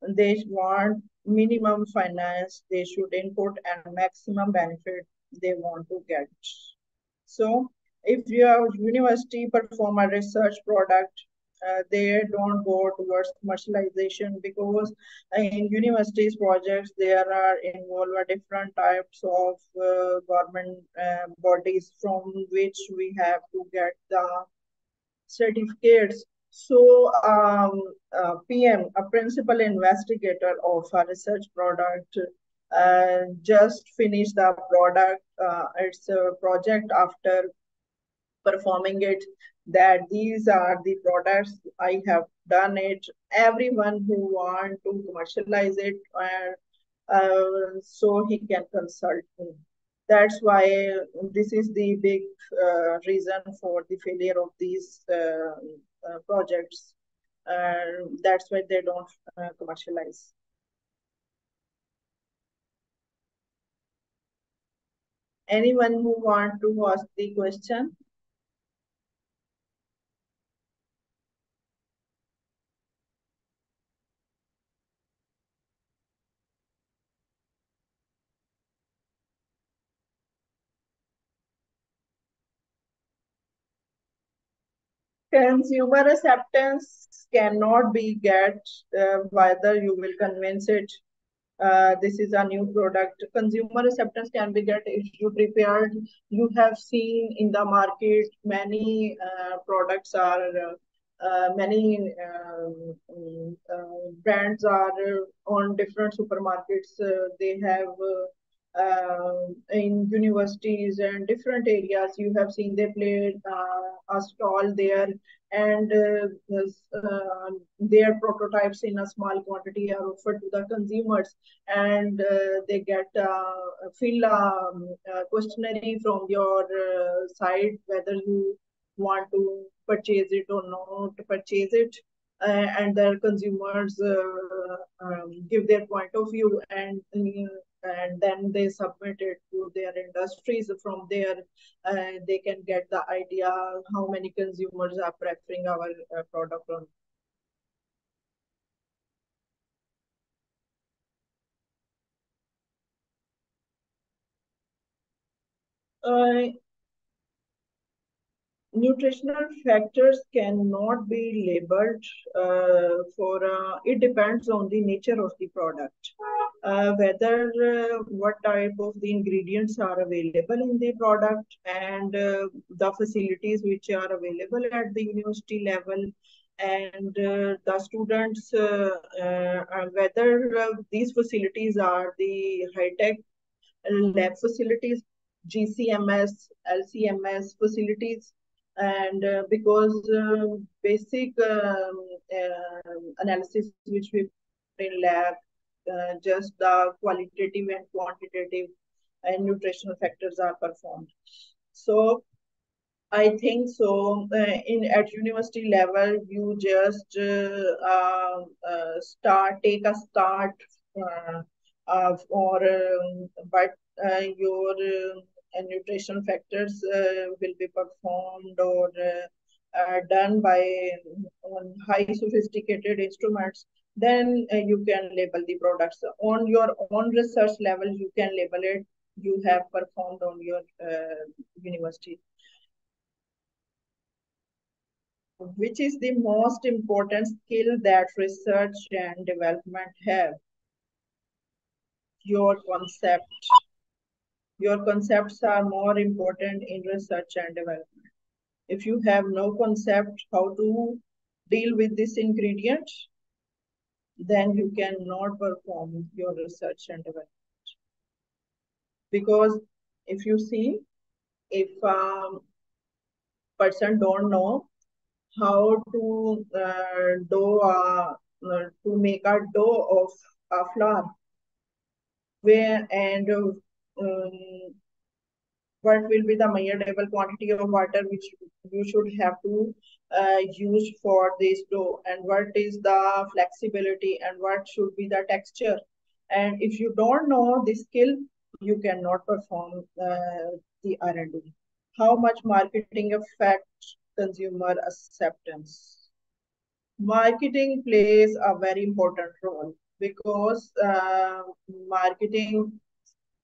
They want minimum finance, they should input and maximum benefit they want to get. So if your university perform a research product, they don't go towards commercialization because in universities projects there are involved different types of government bodies from which we have to get the certificates. So, PM, a principal investigator of a research product, just finished the product. It's a project after performing it. That these are the products I have done it. Everyone who want to commercialize it, so he can consult me. That's why this is the big reason for the failure of these projects. That's why they don't commercialize. Anyone who want to ask the question? Consumer acceptance cannot be get whether you will convince it. This is a new product. Consumer acceptance can be get if you prepared. You have seen in the market many products are many brands are on different supermarkets. They have in universities and different areas. You have seen they play a stall there, and their prototypes in a small quantity are offered to the consumers, and they get fill a questionnaire from your side whether you want to purchase it or not purchase it, and the consumers give their point of view, and then they submit it to their industries. From there, they can get the idea how many consumers are preferring our product or not. Nutritional factors cannot be labeled for it depends on the nature of the product, whether what type of the ingredients are available in the product, and the facilities which are available at the university level, and the students whether these facilities are the high tech lab facilities, GCMS, LCMS facilities, and because basic analysis which we in lab, just the qualitative and quantitative and nutritional factors are performed. So I think so. In at university level, you just take a start, or but your nutrition factors will be performed, or done by high sophisticated instruments, then you can label the products. On your own research level, you can label it. You have performed on your university. Which is the most important skill that research and development have? Your concept. Your concepts are more important in research and development. If you have no concept how to deal with this ingredient, then you cannot perform your research and development. Because if you see, if person don't know how to to make a dough of a flour, where and what will be the measurable quantity of water which you should have to use for this dough, and what is the flexibility and what should be the texture. And if you don't know this skill, you cannot perform the R&D. How much marketing affects consumer acceptance? Marketing plays a very important role because marketing,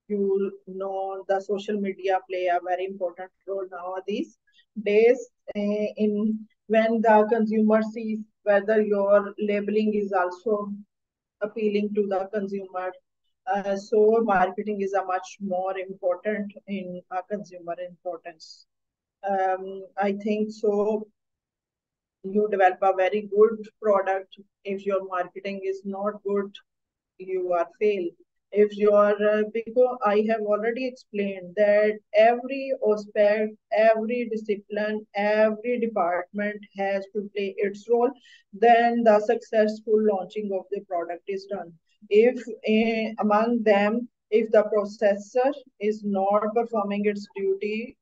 you know, the social media play a very important role nowadays days, in when the consumer sees whether your labeling is also appealing to the consumer. So marketing is a much more important in a consumer importance. I think so. You develop a very good product. If your marketing is not good, you are fail. If you are because I have already explained that every aspect, every discipline, every department has to play its role, then the successful launching of the product is done. If among them, if the processor is not performing its duty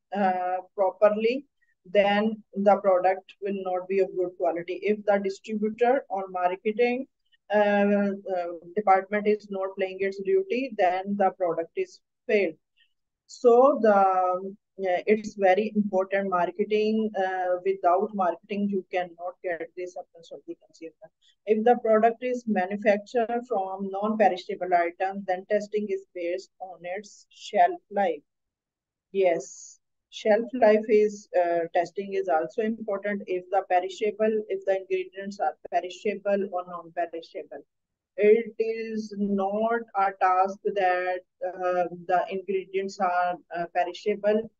properly, then the product will not be of good quality. If the distributor or marketing department is not playing its duty, then the product is failed. So it's very important marketing. Without marketing, you cannot get the acceptance of the consumer. If the product is manufactured from non-perishable items, then testing is based on its shelf life. Yes, shelf life is testing is also important. If the perishable, if the ingredients are perishable or non-perishable, it is not a task that the ingredients are perishable.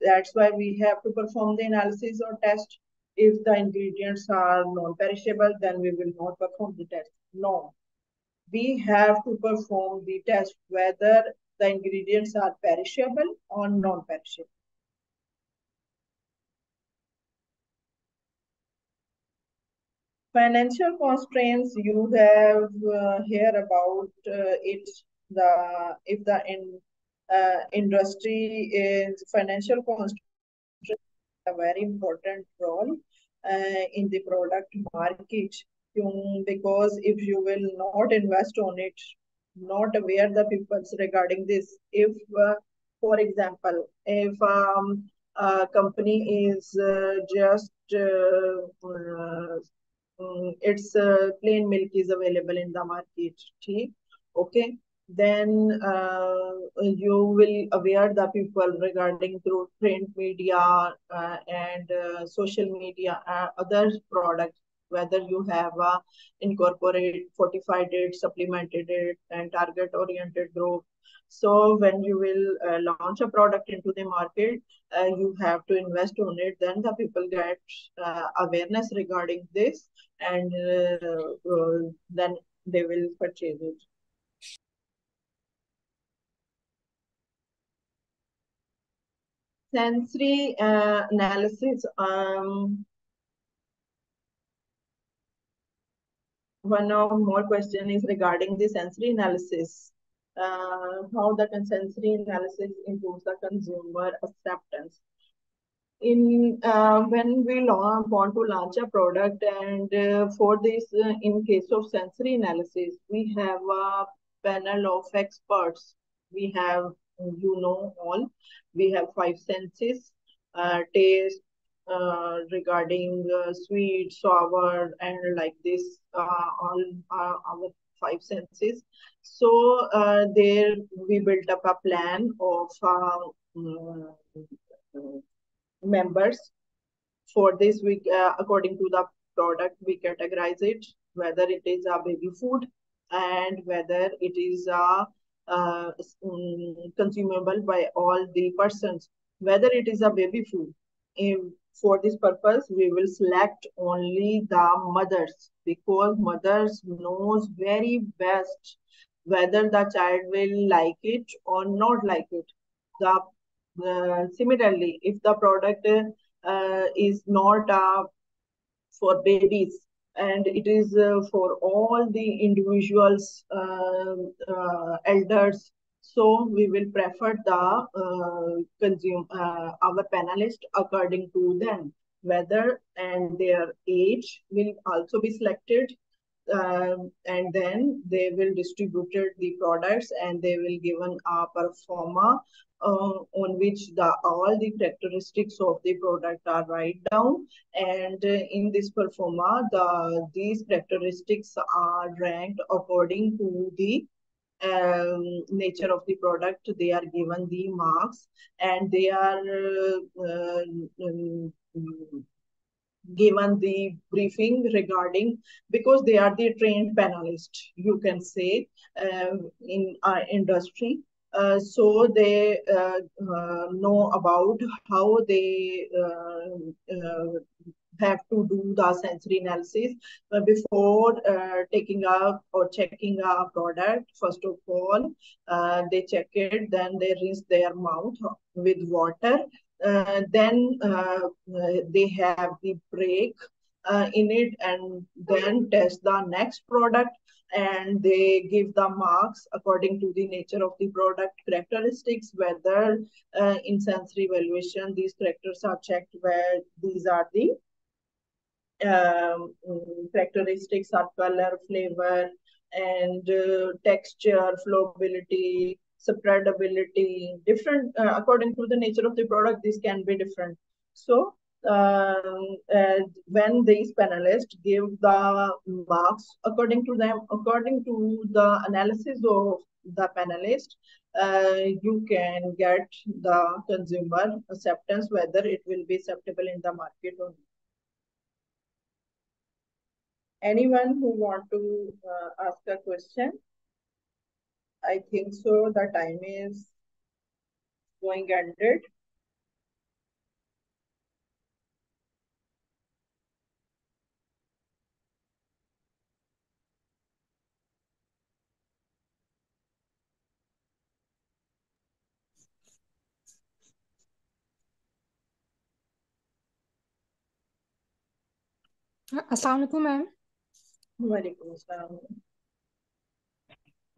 That's why we have to perform the analysis or test. If the ingredients are non-perishable, then we will not perform the test. No, we have to perform the test whether the ingredients are perishable or non-perishable. Financial constraints, you have hear about it. The if the industry is financial constraints, a very important role in the product market, because if you will not invest on it, not aware the people regarding this. If, for example, if a company is just its plain milk is available in the market, okay, then you will aware the people regarding through print media and social media, other products, whether you have incorporate fortified it, supplemented it, and target oriented group. So when you will launch a product into the market, you have to invest on it. Then the people get awareness regarding this, and then they will purchase it. Sensory analysis. One of more question is regarding the sensory analysis. How the sensory analysis improves the consumer acceptance. In when we want to launch a product, and for this, in case of sensory analysis, we have a panel of experts. We have, you know, all we have five senses: taste, regarding sweet, sour, and like this, all our five senses. So there we built up a plan of mm, members. For this, we according to the product, we categorize it, whether it is a baby food and whether it is a consumable by all the persons. Whether it is a baby food, for this purpose, we will select only the mothers, because mothers knows very best whether the child will like it or not like it. The Similarly, if the product is not for babies and it is for all the individuals, elders, so we will prefer the consume our panelist according to them, whether and their age will also be selected, and then they will distributed the products and they will given a performa on which the all the characteristics of the product are write down, and in this performa these characteristics are ranked according to the nature of the product. They are given the marks and they are given the briefing regarding, because they are the trained panelists, you can say, in our industry. So they know about how they have to do the sensory analysis before taking up or checking a product. First of all, they check it, then they rinse their mouth with water, then they have the break in it, and then test the next product, and they give the marks according to the nature of the product characteristics, whether in sensory evaluation these characters are checked, where these are the characteristics are color, flavor, and texture, flowability, spreadability. Different according to the nature of the product, this can be different. So when these panelists give the marks according to them, according to the analysis of the panelist, you can get the consumer acceptance, whether it will be acceptable in the market or not. Anyone who want to ask a question? I think so. The time is going ended. Assalamu alaikum, ma'am. Walaikum assalam.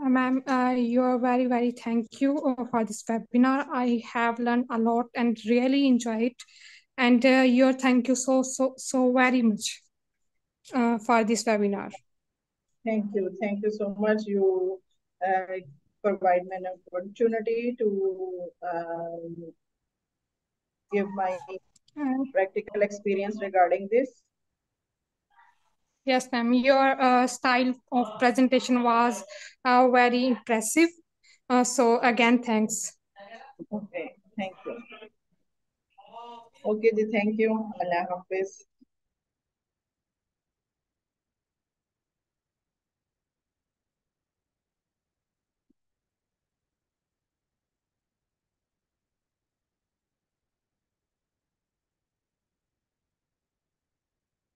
Ma'am, you're very, very thank you for this webinar. I have learned a lot and really enjoy it. And your thank you so very much for this webinar. Thank you. Thank you so much. You provide me an opportunity to give my practical experience regarding this. Yes, ma'am. Your style of presentation was very impressive. So again, thanks. Okay, thank you. Okay, thank you. Allah Hafiz.